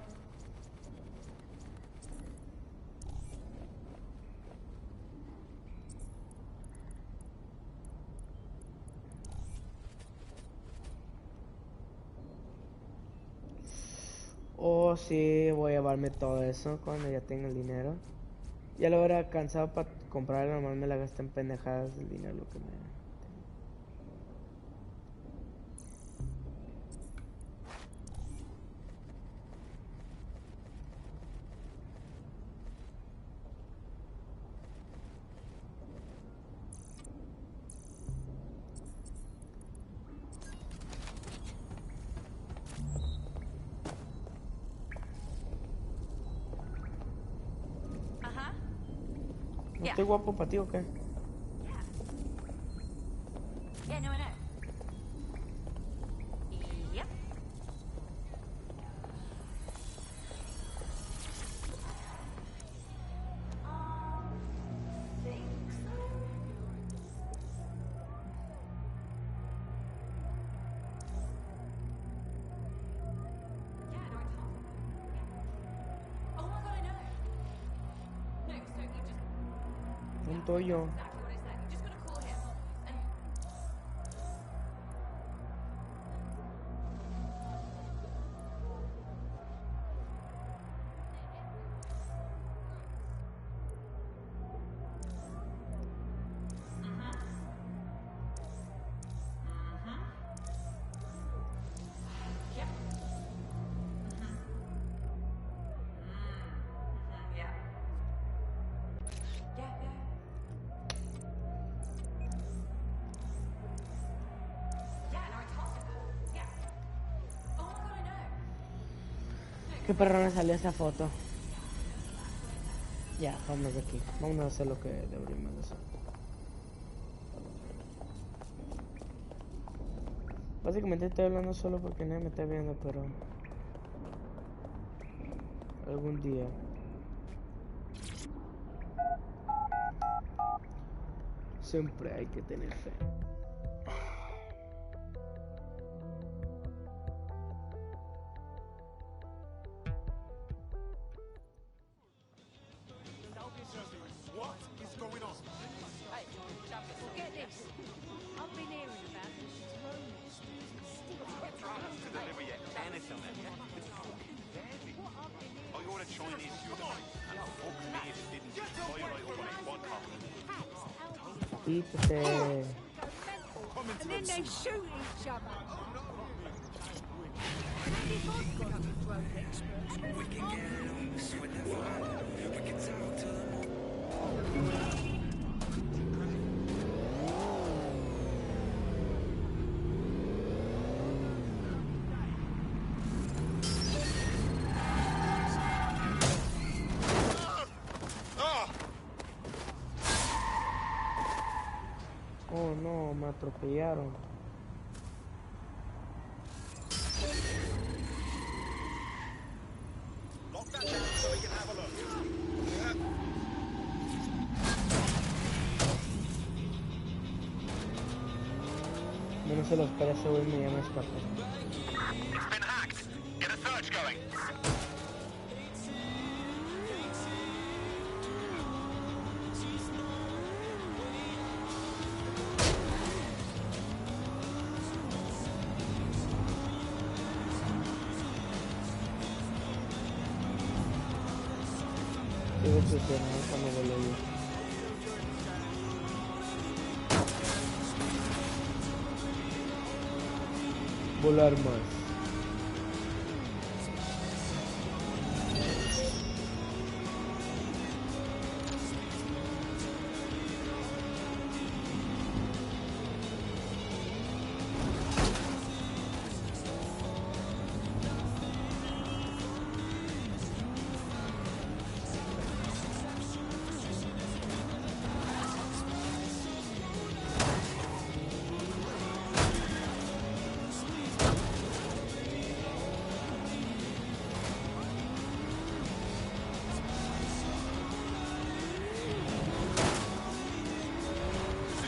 Oh, sí, voy a llevarme todo eso cuando ya tenga el dinero. Ya lo hubiera alcanzado para comprarlo, nomás me la gasté en pendejadas el dinero lo que me da. ¿No estoy guapo para ti o qué? Yeah, no, I know. Yep. Un toyo. Qué perrona salió esa foto. Ya, vamos de aquí. Vamos a hacer lo que deberíamos hacer. Básicamente estoy hablando solo porque nadie me está viendo, pero algún día. Siempre hay que tener fe. What is going on? Hey, champion, get this. I've been hearing about this To deliver you anything, I ordered Chinese the other night, and fuck me if it didn't fly right up on it one top. Quítate. and then they shoot each other. Maybe God's got to be drone experts. We can get loose with the fire. We can talk to them. Oh no, me atropellaron. Lock that down so we can have a look. No se lo espera, ese güey me llama escapé. It's been hacked. Get a search going. Qué decepcionado cuando lo leí. Volar más.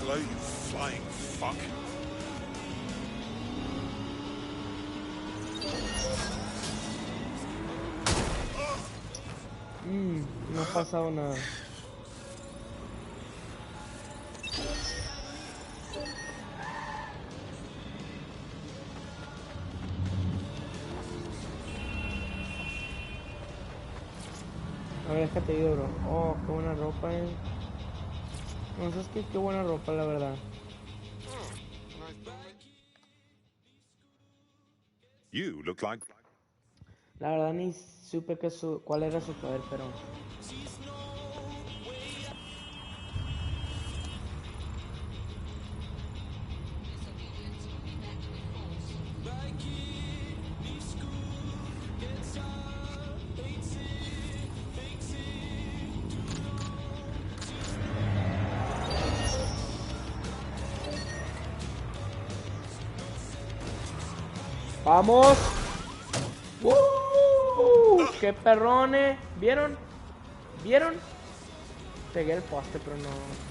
Hello, you flying fuck. No ha pasado nada. A ver, déjate ir, bro. Oh, qué buena ropa, No sé, es que qué buena ropa, la verdad. You look like... La verdad ni supe cuál era su poder, pero... ¡Vamos! ¡Qué perrones! ¿Vieron? ¿Vieron? Pegué el poste, pero no...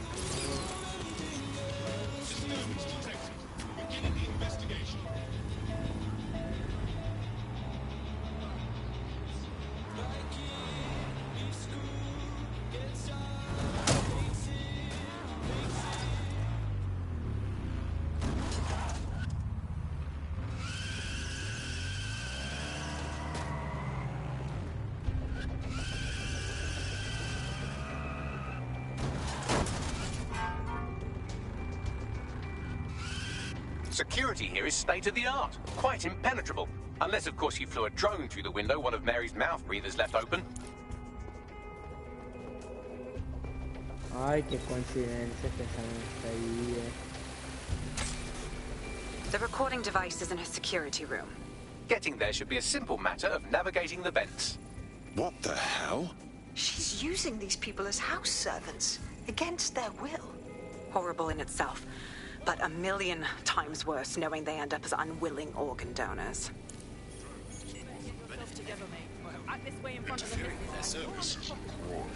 Security here is state-of-the-art, quite impenetrable. Unless, of course, you flew a drone through the window one of Mary's mouth breathers left open. Ay, qué coincidencia que está ahí, The recording device is in her security room. Getting there should be a simple matter of navigating the vents. What the hell? She's using these people as house servants, against their will. Horrible in itself, but a million times worse knowing they end up as unwilling organ donors. Interfering with their service is a crime.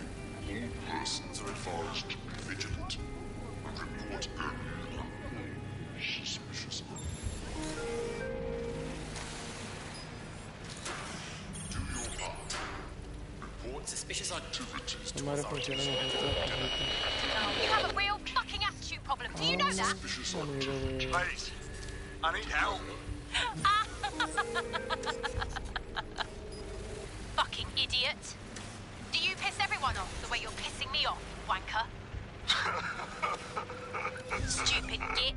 All persons are advised to be vigilant and report early on all suspicious Do your part. Report suspicious activities to authorities. You have a real fucking attitude problem. Do you know that? Please, I need help. Fucking idiot. Do you piss everyone off the way you're pissing me off, wanker? Stupid git.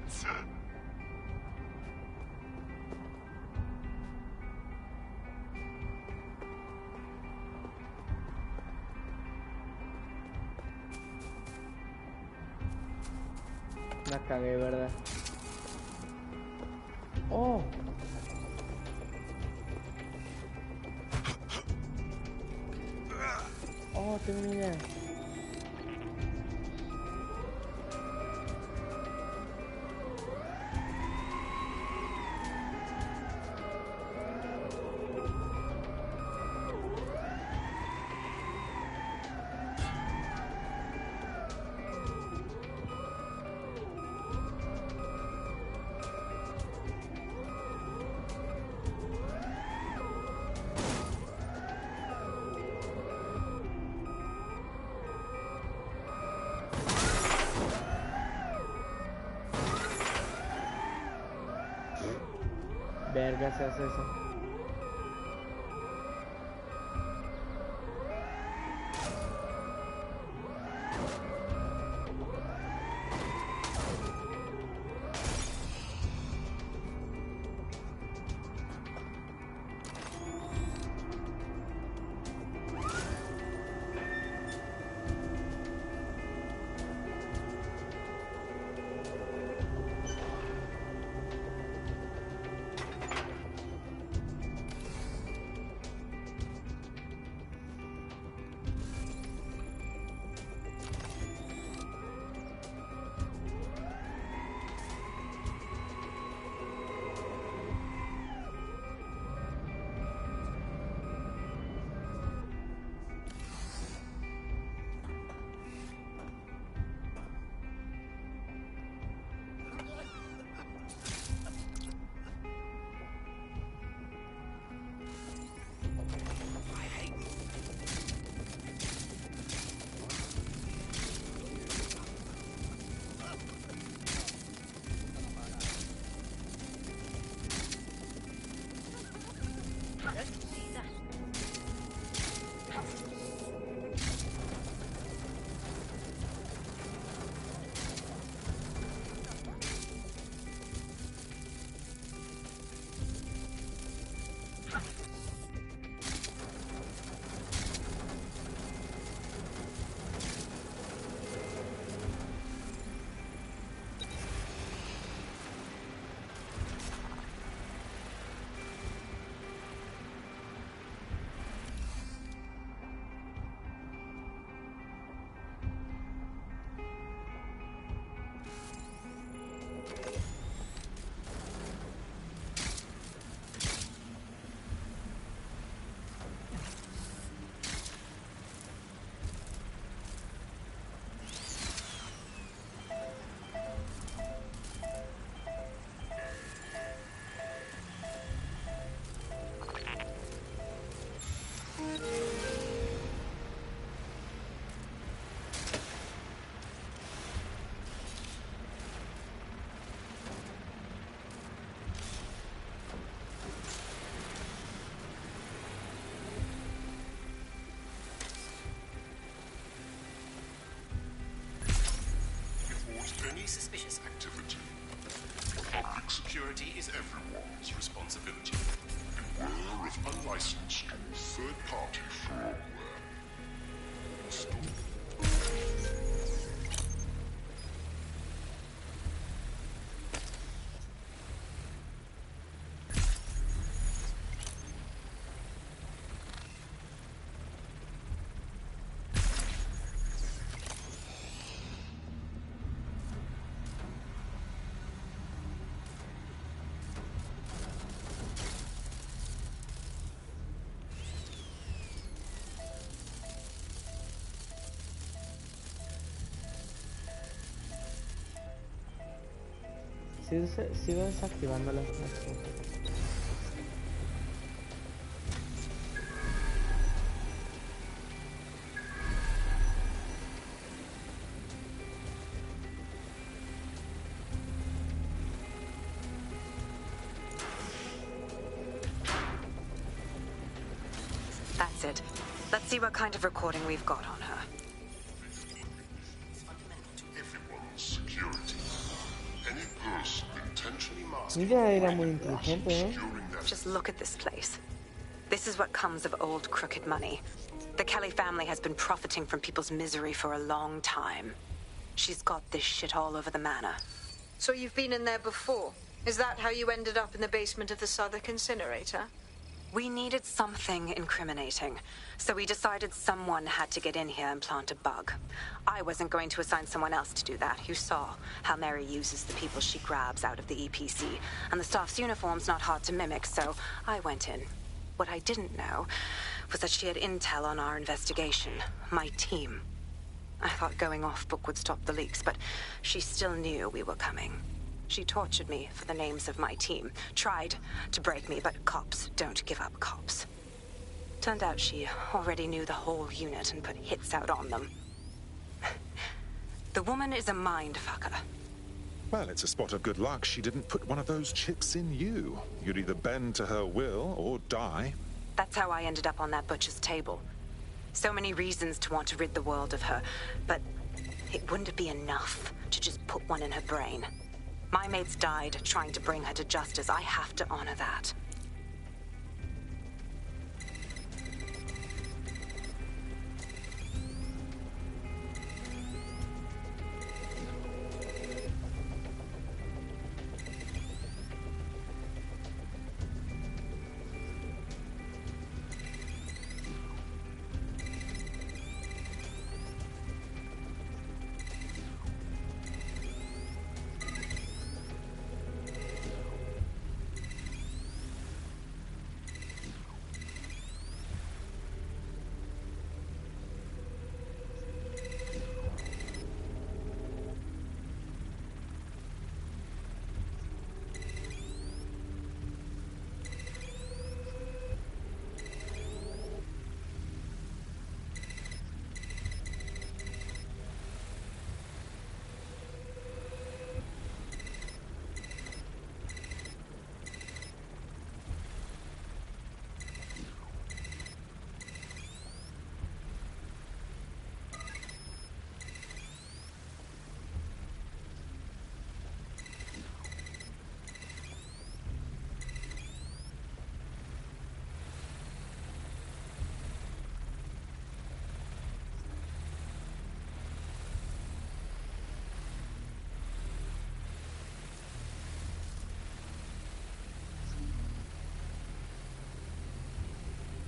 La cagué, ¿verdad? Oh. Oh, tengo una idea. Verga, se hace eso. Any suspicious activity. Public security is everyone's responsibility. Beware of unlicensed or third-party fraudware. Stop. sigo desactivando las cosas. That's it. Let's see what kind of recording we've got on her. Everyone's security. Any person intentionally masking Mira, era muy inteligente, ¿eh? Just look at this place. This is what comes of old crooked money. The Kelly family has been profiting from people's misery for a long time. She's got this shit all over the manor. So you've been in there before? Is that how you ended up in the basement of the Southwark incinerator? We needed something incriminating, so we decided someone had to get in here and plant a bug. I wasn't going to assign someone else to do that. You saw how Mary uses the people she grabs out of the EPC, and the staff's uniform's not hard to mimic, so I went in. What I didn't know was that she had intel on our investigation, my team. I thought going off book would stop the leaks, but she still knew we were coming. She tortured me for the names of my team. Tried to break me, but cops don't give up cops. Turned out she already knew the whole unit and put hits out on them. The woman is a mindfucker. Well, it's a spot of good luck she didn't put one of those chips in you. You'd either bend to her will or die. That's how I ended up on that butcher's table. So many reasons to want to rid the world of her, but it wouldn't be enough to just put one in her brain. My mates died trying to bring her to justice. I have to honor that.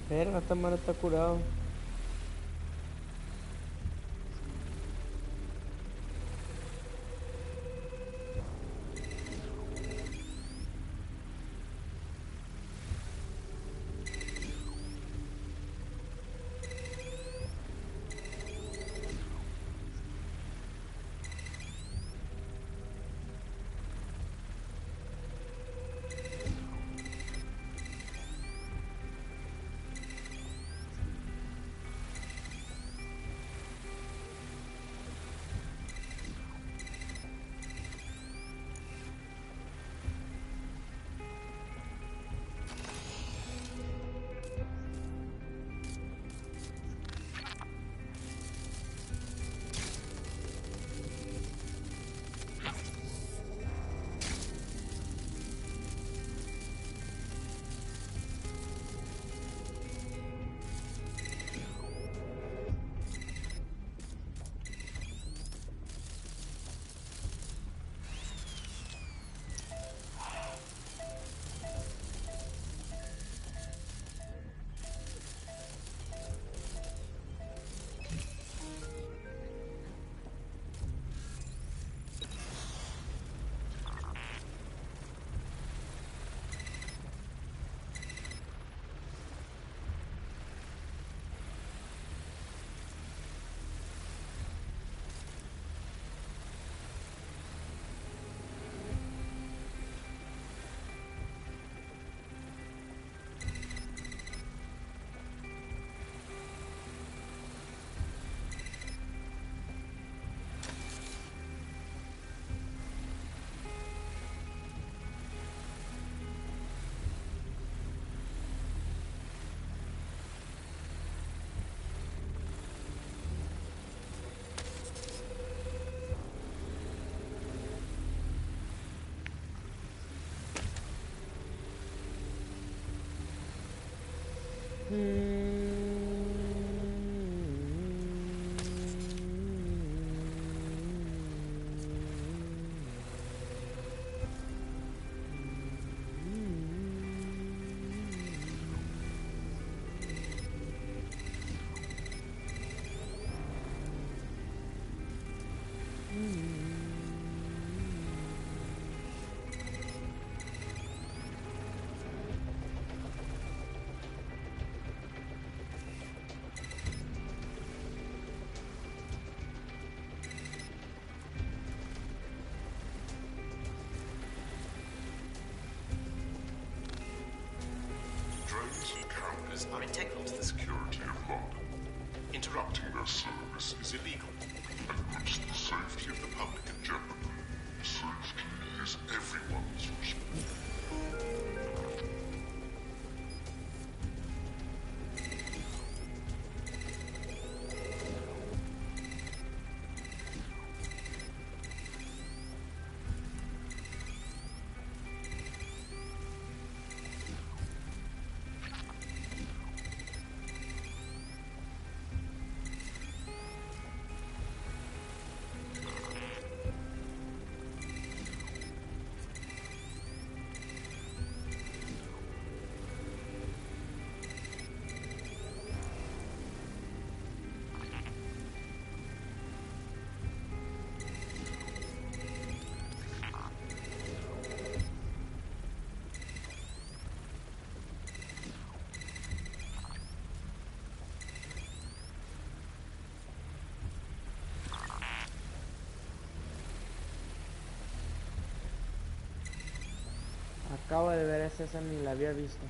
Verga, esta mano está curado. are integral to the security of London. Interrupting their service is illegal and puts the safety of the public in jeopardy. Safety is everyone's responsibility. Acabo de ver esa ni la había visto.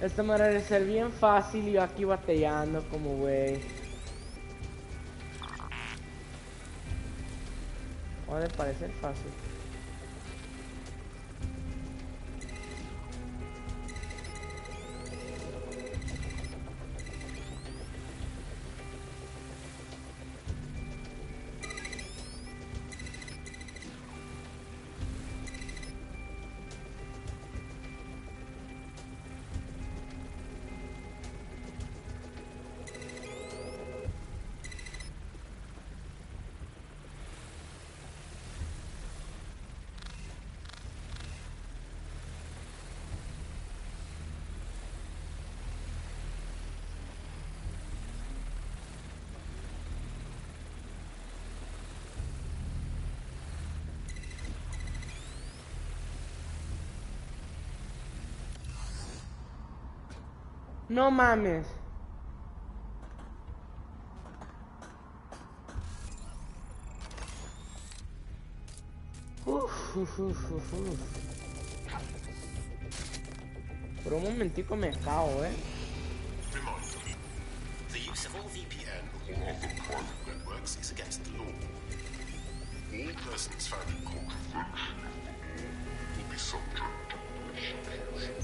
Esta manera de ser bien fácil y yo aquí batallando como güey. Puede parecer fácil. No mames. Por un momentico me cago, Reminder. The use of all VPN or other private networks is against the law. All persons found in contravention of the law will be subject to prosecution.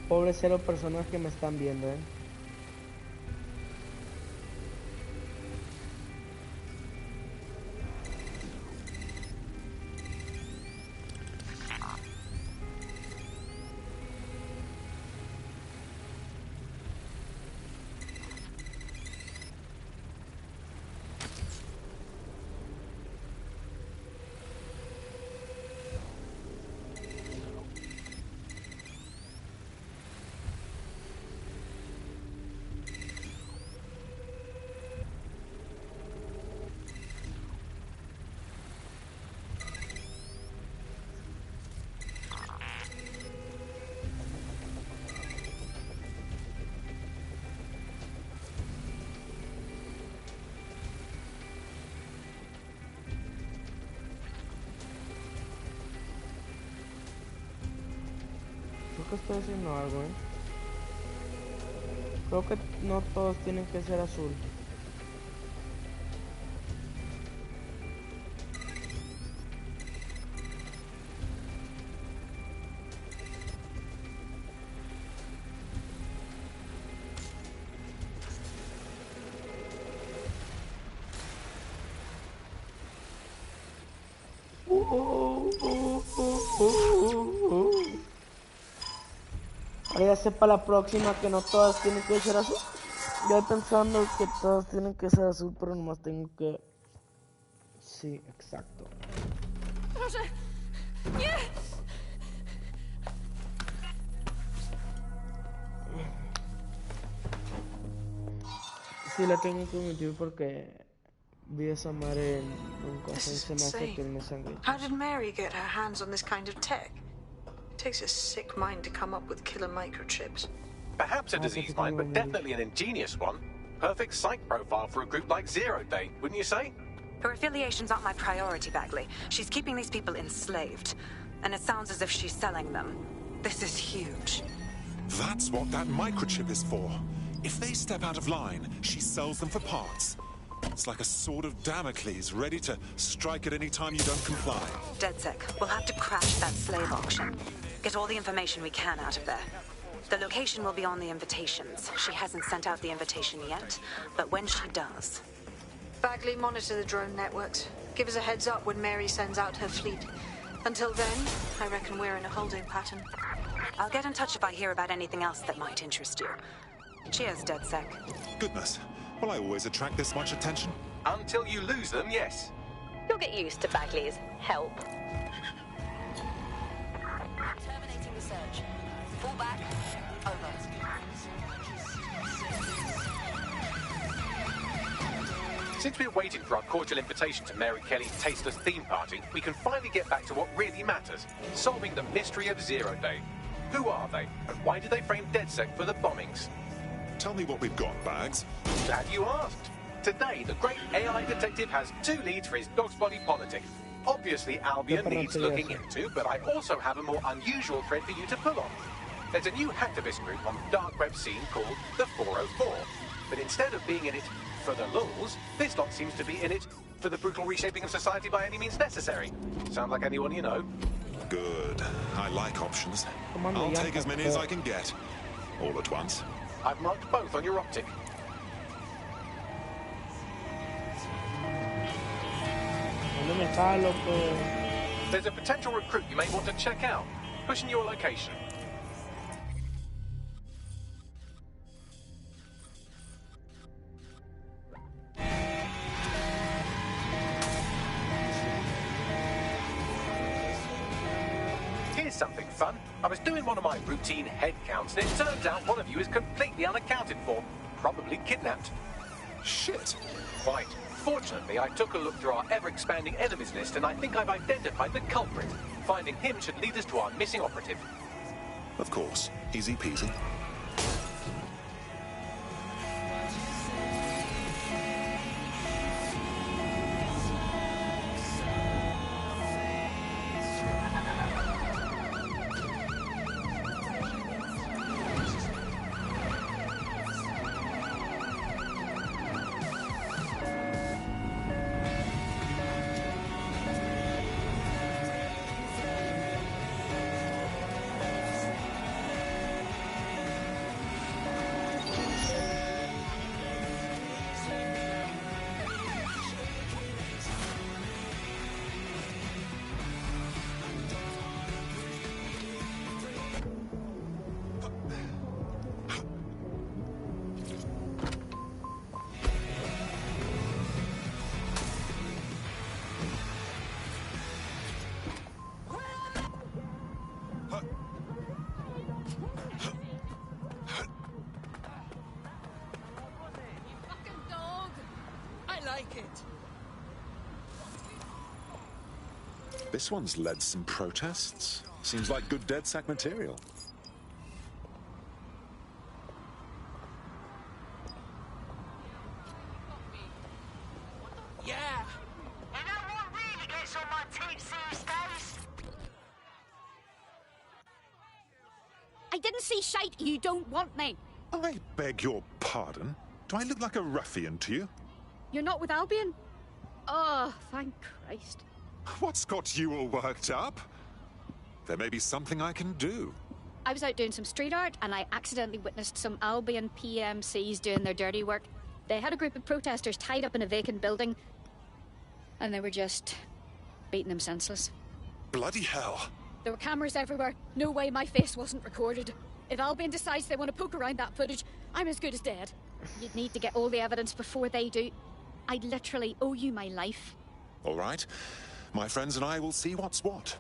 Pobre cero personas que me están viendo, que estoy haciendo algo, Creo que no todos tienen que ser azul. Ahora ya sé para la próxima que no todas tienen que ser azul. Yo pensando que todas tienen que ser azul, pero nomás tengo que... Sí, exacto. Sí, la tengo que omitir porque vi esa madre en un cosa y se me hace que no sangre. How did Mary get her hands on this kind of tech? It takes a sick mind to come up with killer microchips. Perhaps a disease mind, but definitely an ingenious one. Perfect psych profile for a group like Zero Day, wouldn't you say? Her affiliations aren't my priority, Bagley. She's keeping these people enslaved. And it sounds as if she's selling them. This is huge. That's what that microchip is for. If they step out of line, she sells them for parts. It's like a sword of Damocles, ready to strike at any time you don't comply. DedSec, we'll have to crash that slave auction. Get all the information we can out of there. The location will be on the invitations. She hasn't sent out the invitation yet, but when she does... Bagley, monitor the drone networks. Give us a heads up when Mary sends out her fleet. Until then, I reckon we're in a holding pattern. I'll get in touch if I hear about anything else that might interest you. Cheers, DedSec. Goodness, will I always attract this much attention? Until you lose them, yes. You'll get used to Bagley's help. Terminating the search. Fall back. Over. Since we're waiting for our cordial invitation to Mary Kelly's tasteless theme party, we can finally get back to what really matters, solving the mystery of Zero Day. Who are they, and why did they frame DedSec for the bombings? Tell me what we've got, Bags. Glad you asked. Today, the great AI detective has 2 leads for his dog's body politic. Obviously, Albion needs looking into, but I also have a more unusual thread for you to pull on. There's a new hacktivist group on the dark web scene called the 404. But instead of being in it for the lulz, this lot seems to be in it for the brutal reshaping of society by any means necessary. Sound like anyone you know? Good. I like options. I'll take as many as I can get. All at once. I've marked both on your optic. There's a potential recruit you may want to check out. Pushing your location. Here's something fun. I was doing one of my routine head counts, and it turns out one of you is completely unaccounted for. Probably kidnapped. Shit. Quite. Fortunately, I took a look through our ever-expanding enemies list, and I think I've identified the culprit. Finding him should lead us to our missing operative. Of course. Easy peasy. This one's led some protests. Seems like good DedSec material. Yeah. You know what really gets on my teeth these days? I didn't see shite. You don't want me. I beg your pardon? Do I look like a ruffian to you? You're not with Albion? Oh, thank Christ. What's got you all worked up? There may be something I can do. I was out doing some street art and I accidentally witnessed some Albion PMCs doing their dirty work. They had a group of protesters tied up in a vacant building and they were just beating them senseless. Bloody hell. There were cameras everywhere. No way my face wasn't recorded. If Albion decides they want to poke around that footage, I'm as good as dead. You'd need to get all the evidence before they do. I'd literally owe you my life. All right. My friends and I will see what's what.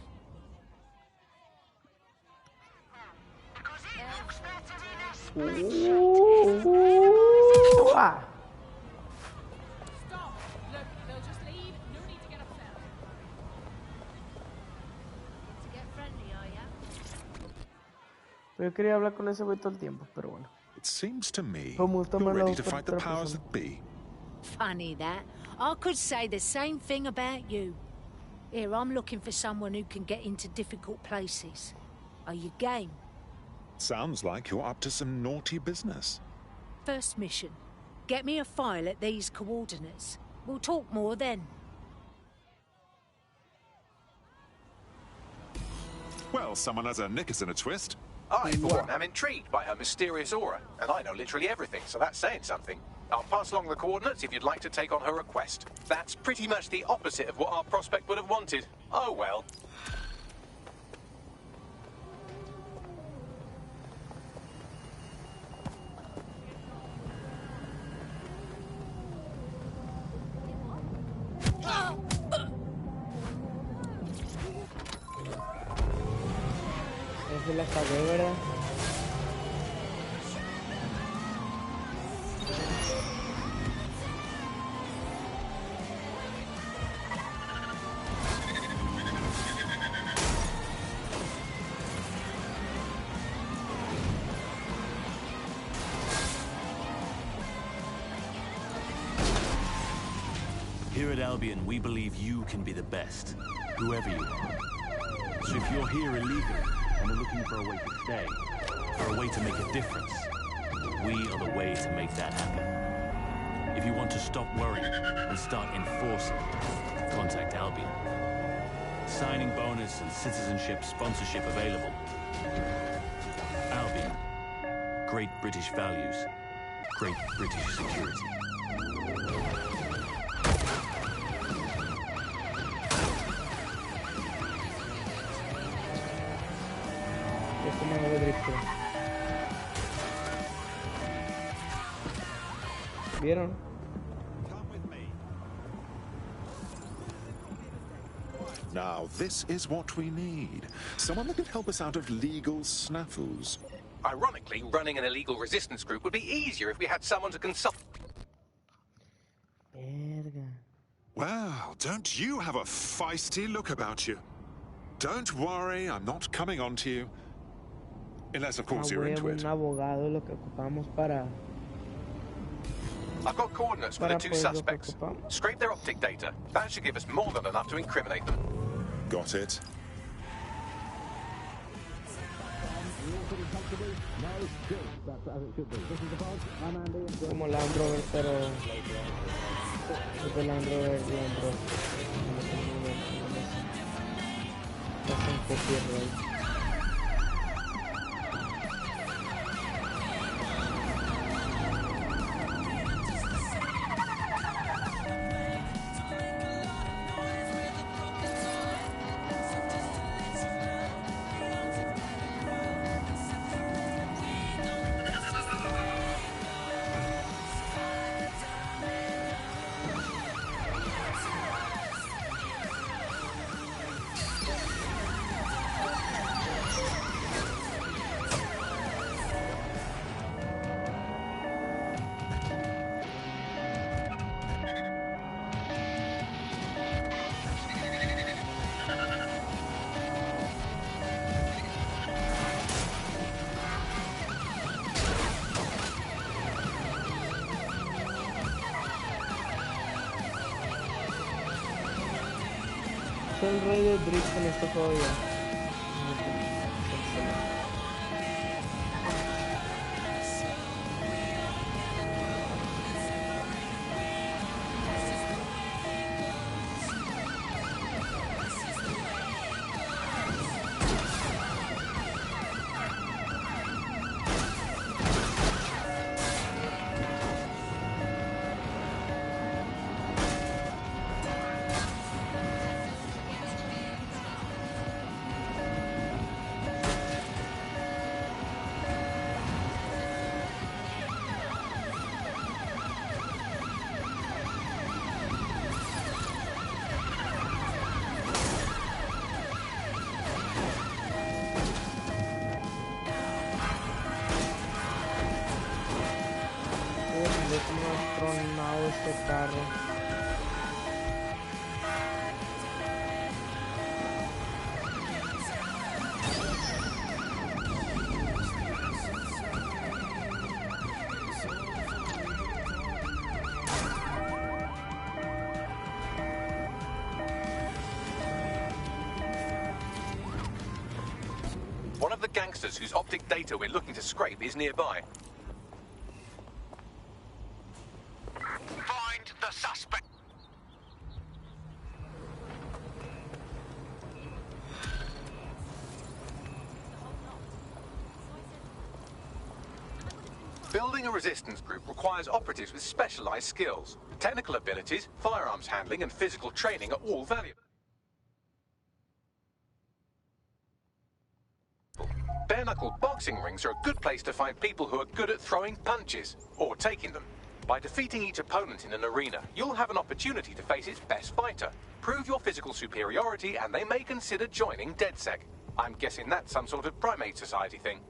Ah. Stop! Look, they'll just leave. No need to get upset. To get friendly, are ya? Yo quería hablar con ese güey todo el tiempo, pero bueno. It seems to me Como está you're mal ready la to otra fight the powers persona. that be. Funny that. I could say the same thing about you. Here, I'm looking for someone who can get into difficult places. Are you game? Sounds like you're up to some naughty business. First mission. Get me a file at these coordinates. We'll talk more then. Well, someone has their knickers in a twist. I, for one, am intrigued by her mysterious aura, and I know literally everything, so that's saying something. I'll pass along the coordinates if you'd like to take on her request. That's pretty much the opposite of what our prospect would have wanted. Oh well. Esa la cagué, ¿verdad? Here at Albion, we believe you can be the best, whoever you are. So if you're here illegally and are looking for a way to stay, for a way to make a difference, we are the way to make that happen. If you want to stop worrying and start enforcing, contact Albion. Signing bonus and citizenship sponsorship available. Albion. Great British values. Great British security. Esto me va a drifte. ¿Vieron? Now, this is what we need. Someone that can help us out of legal snafus. Ironically, running an illegal resistance group would be easier if we had someone to consult. Verga. Well, don't you have a feisty look about you? Don't worry, I'm not coming on to you. Unless, of course, you're into it. Un abogado es lo que ocupamos para... I've got coordinates for the two suspects. Scrape their optic data. That should give us more than enough to incriminate them. Got it. Como Land Rover, pero... Es de Land Rover, Hacen copyright. Soy el rey del drift en este juego ya. cómo has tronado este carro. One of the gangsters whose optic data we're looking to scrape is nearby. Find the suspect. Building a resistance group requires operatives with specialized skills. Technical abilities, firearms handling, and physical training are all valuable. Bare-knuckle boxing rings are a good place to find people who are good at throwing punches, or taking them. By defeating each opponent in an arena, you'll have an opportunity to face its best fighter. Prove your physical superiority, and they may consider joining DedSec. I'm guessing that's some sort of primate society thing.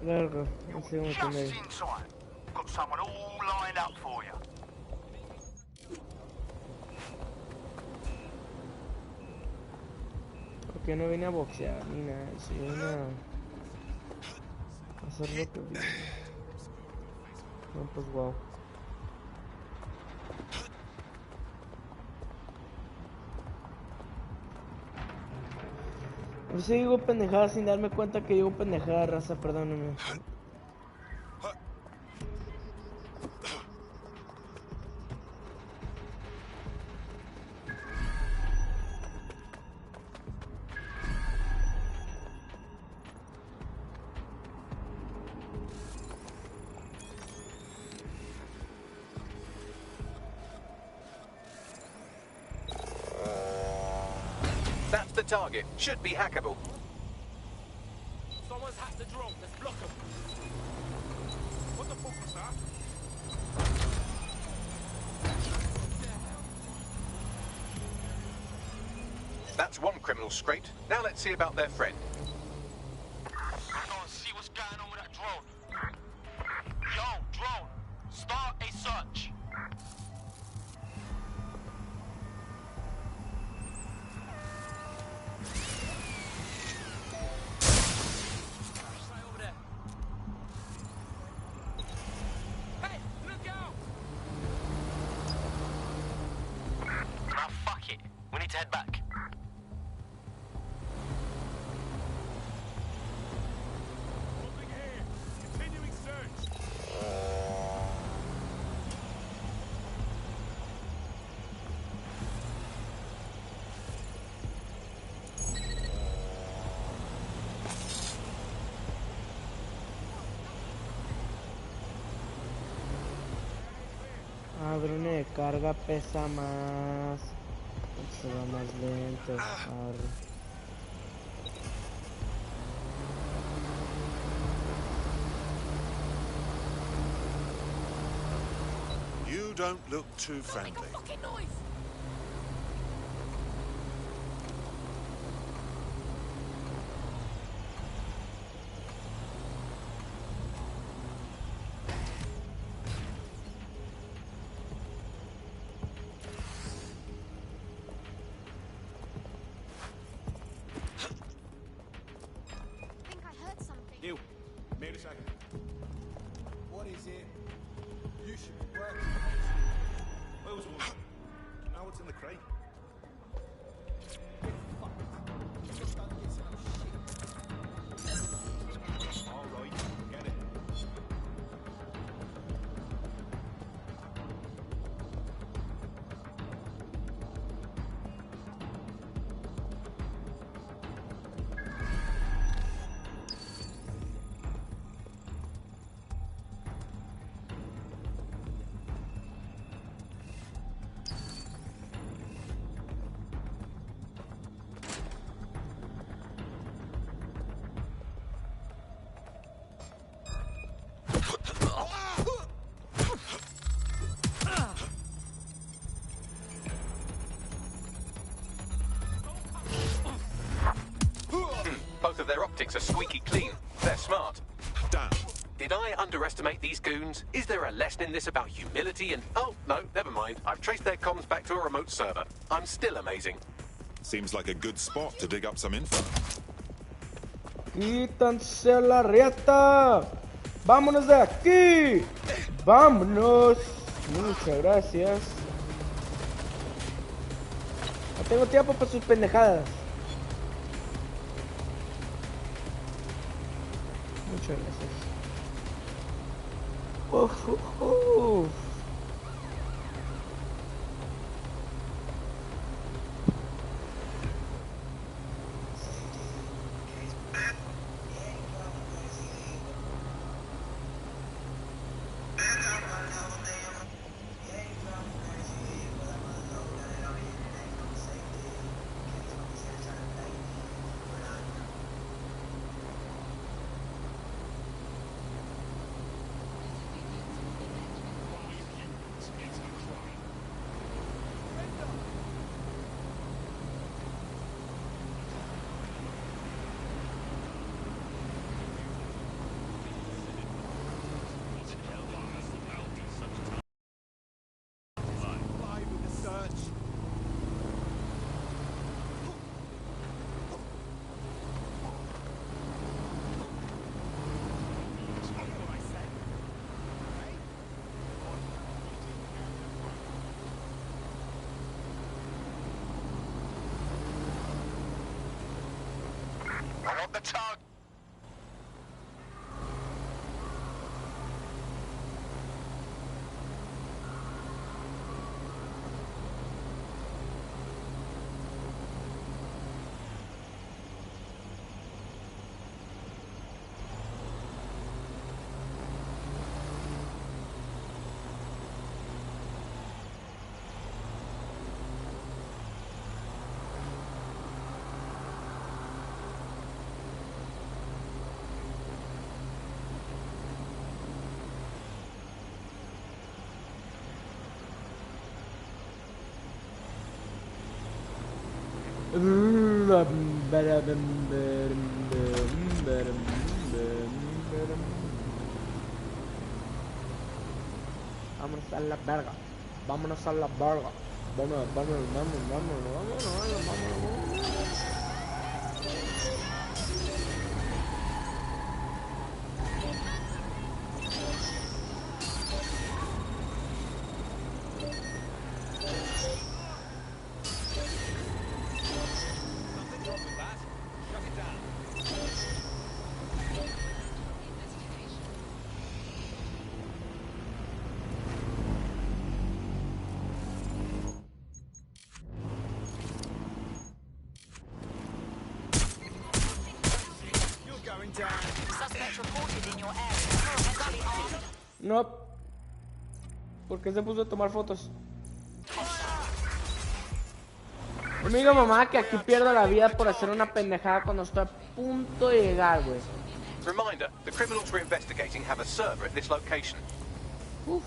Largo, no sé cómo tener. Just in time. Got someone all lined up for you. Porque no vine a boxear ni nada, si vine a hacer lo que vi. No, pues wow. Pues sí digo pendejadas sin darme cuenta que digo pendejada, raza, perdónenme. That's the target. Should be hackable. Someone's hacked the drone. Let's block them. What the fuck was that? That's one criminal scraped. Now let's see about their friend. Go and see what's going on with that drone. Yo, drone. Start a search. We need to head back. Continuing search. Ah, drone de carga pesa más. Se va más lento. Arre. You don't look too friendly. Neil, made a second. What is it? You should be working. Where was one? Now it's in the crate. All right, get it. forensics are squeaky clean. They're smart. Damn. Did I underestimate these goons? Is there a lesson in this about humility and... Oh, no, never mind. I've traced their comms back to a remote server. I'm still amazing. Seems like a good spot to dig up some info. Quítanse la riata. Vámonos de aquí. Vámonos. Muchas gracias. No tengo tiempo para sus pendejadas. Muchas gracias. I want the target. Vámonos a la verga. Vámonos a la verga. Vámonos. Suspect reported in your area. Heavily armed. No. ¿Por qué se puso a tomar fotos? No me diga mamá que aquí pierdo la vida por hacer una pendejada cuando estoy a punto de llegar, güey. Reminder, the criminals we're investigating have a server at this location. Uf.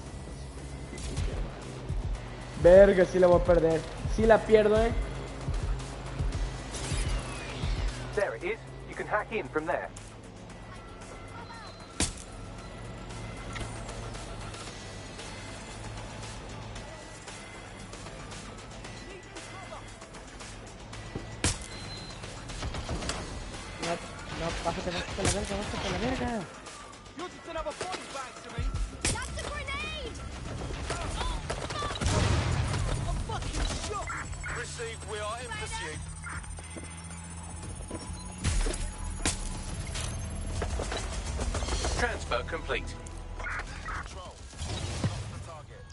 Verga, sí la voy a perder. Sí la pierdo, There it is. You can hack in from there. No, bájate la verga. You're just another body bag to me. That's a grenade! I'm fucking shot. Received. We are in pursuit. Transfer complete. Control. The target.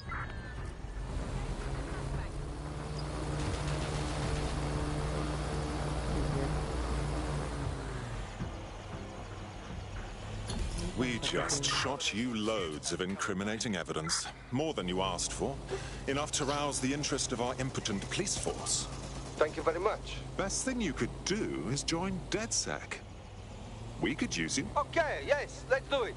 We just shot you loads of incriminating evidence. More than you asked for. Enough to rouse the interest of our impotent police force. Thank you very much. Best thing you could do is join DedSec. We could use you. Okay, yes, let's do it.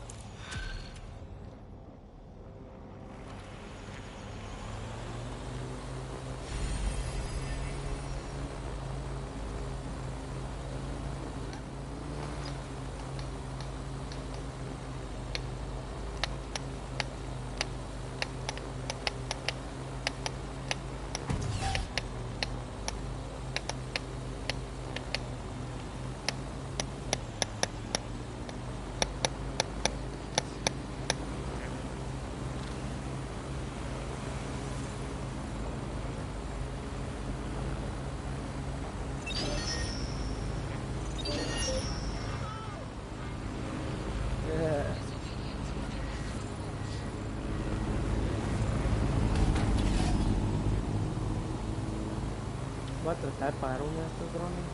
Voy a tratar de parar uno de estos drones.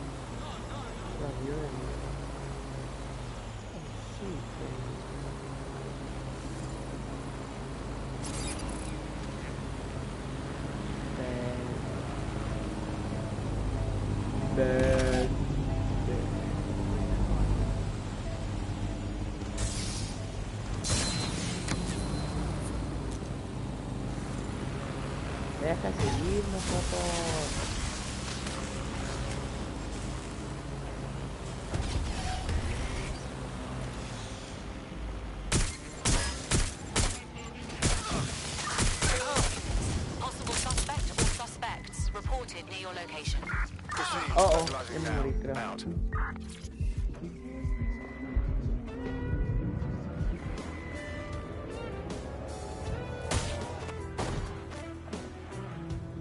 La vio de mí. Sí, Deja seguirnos, fotos. Possible suspect or suspects reported near your location. Oh, me morí, creo.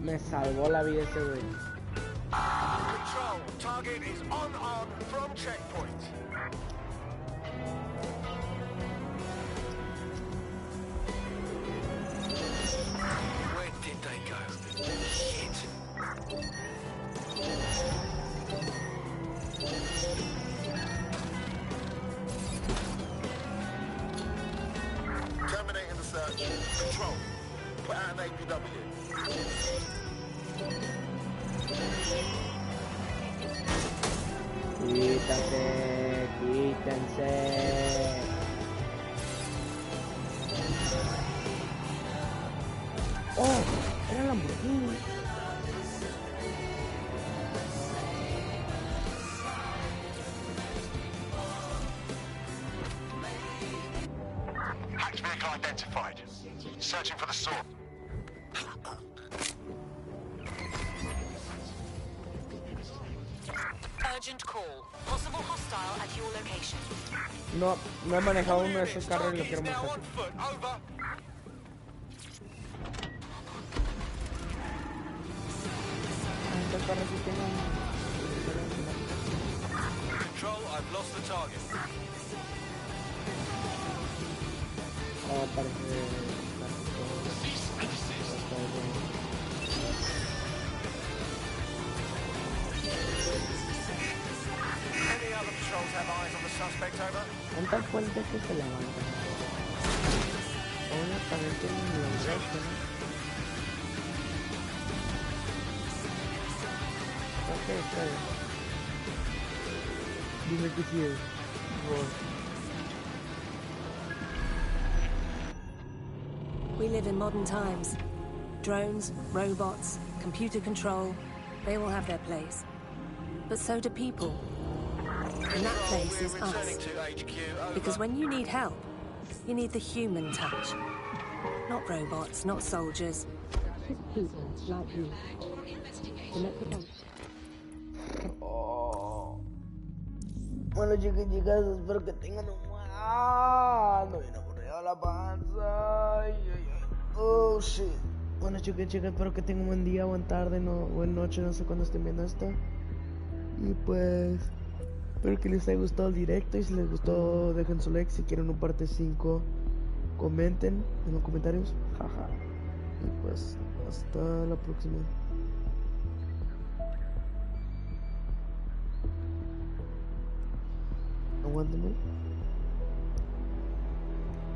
Me salvó la vida ese güey. Control, target is on from checkpoint. Where did they go? Shit. Terminating the search. Control, put out an APW. Quítense. Oh, era Lamborghini. Hacked vehicle identified. Searching for the source. Urgent call. Possible hostile at your location. No he manejado uno de esos carros y lo quiero Now mostrar. on foot, over. Estos carros sí tienen... Control, I've lost the target. Oh, parece... Any other patrols have eyes on the suspect, over? ¿Cuántas puentes que se levantan? Uno también tiene los resto, ¿no? Ok, está bien. Dime que sí es. We live in modern times. Drones, robots, computer control, they all have their place. But so do people. And that place is us. Because when you need help, you need the human touch. Not robots, not soldiers. People like you. Oh. Bueno, chicos y chicas, espero que tengan un... no viene aburrido la panza. Ay, ay, ay. Oh, shit. Bueno, chicos y chicas, espero que tengan un buen día, buena tarde, buena noche, no sé cuándo estén viendo esto. Y pues... espero que les haya gustado el directo y si les gustó dejen su like, si quieren un parte 5 comenten en los comentarios, jaja. Y pues hasta la próxima. Aguántame.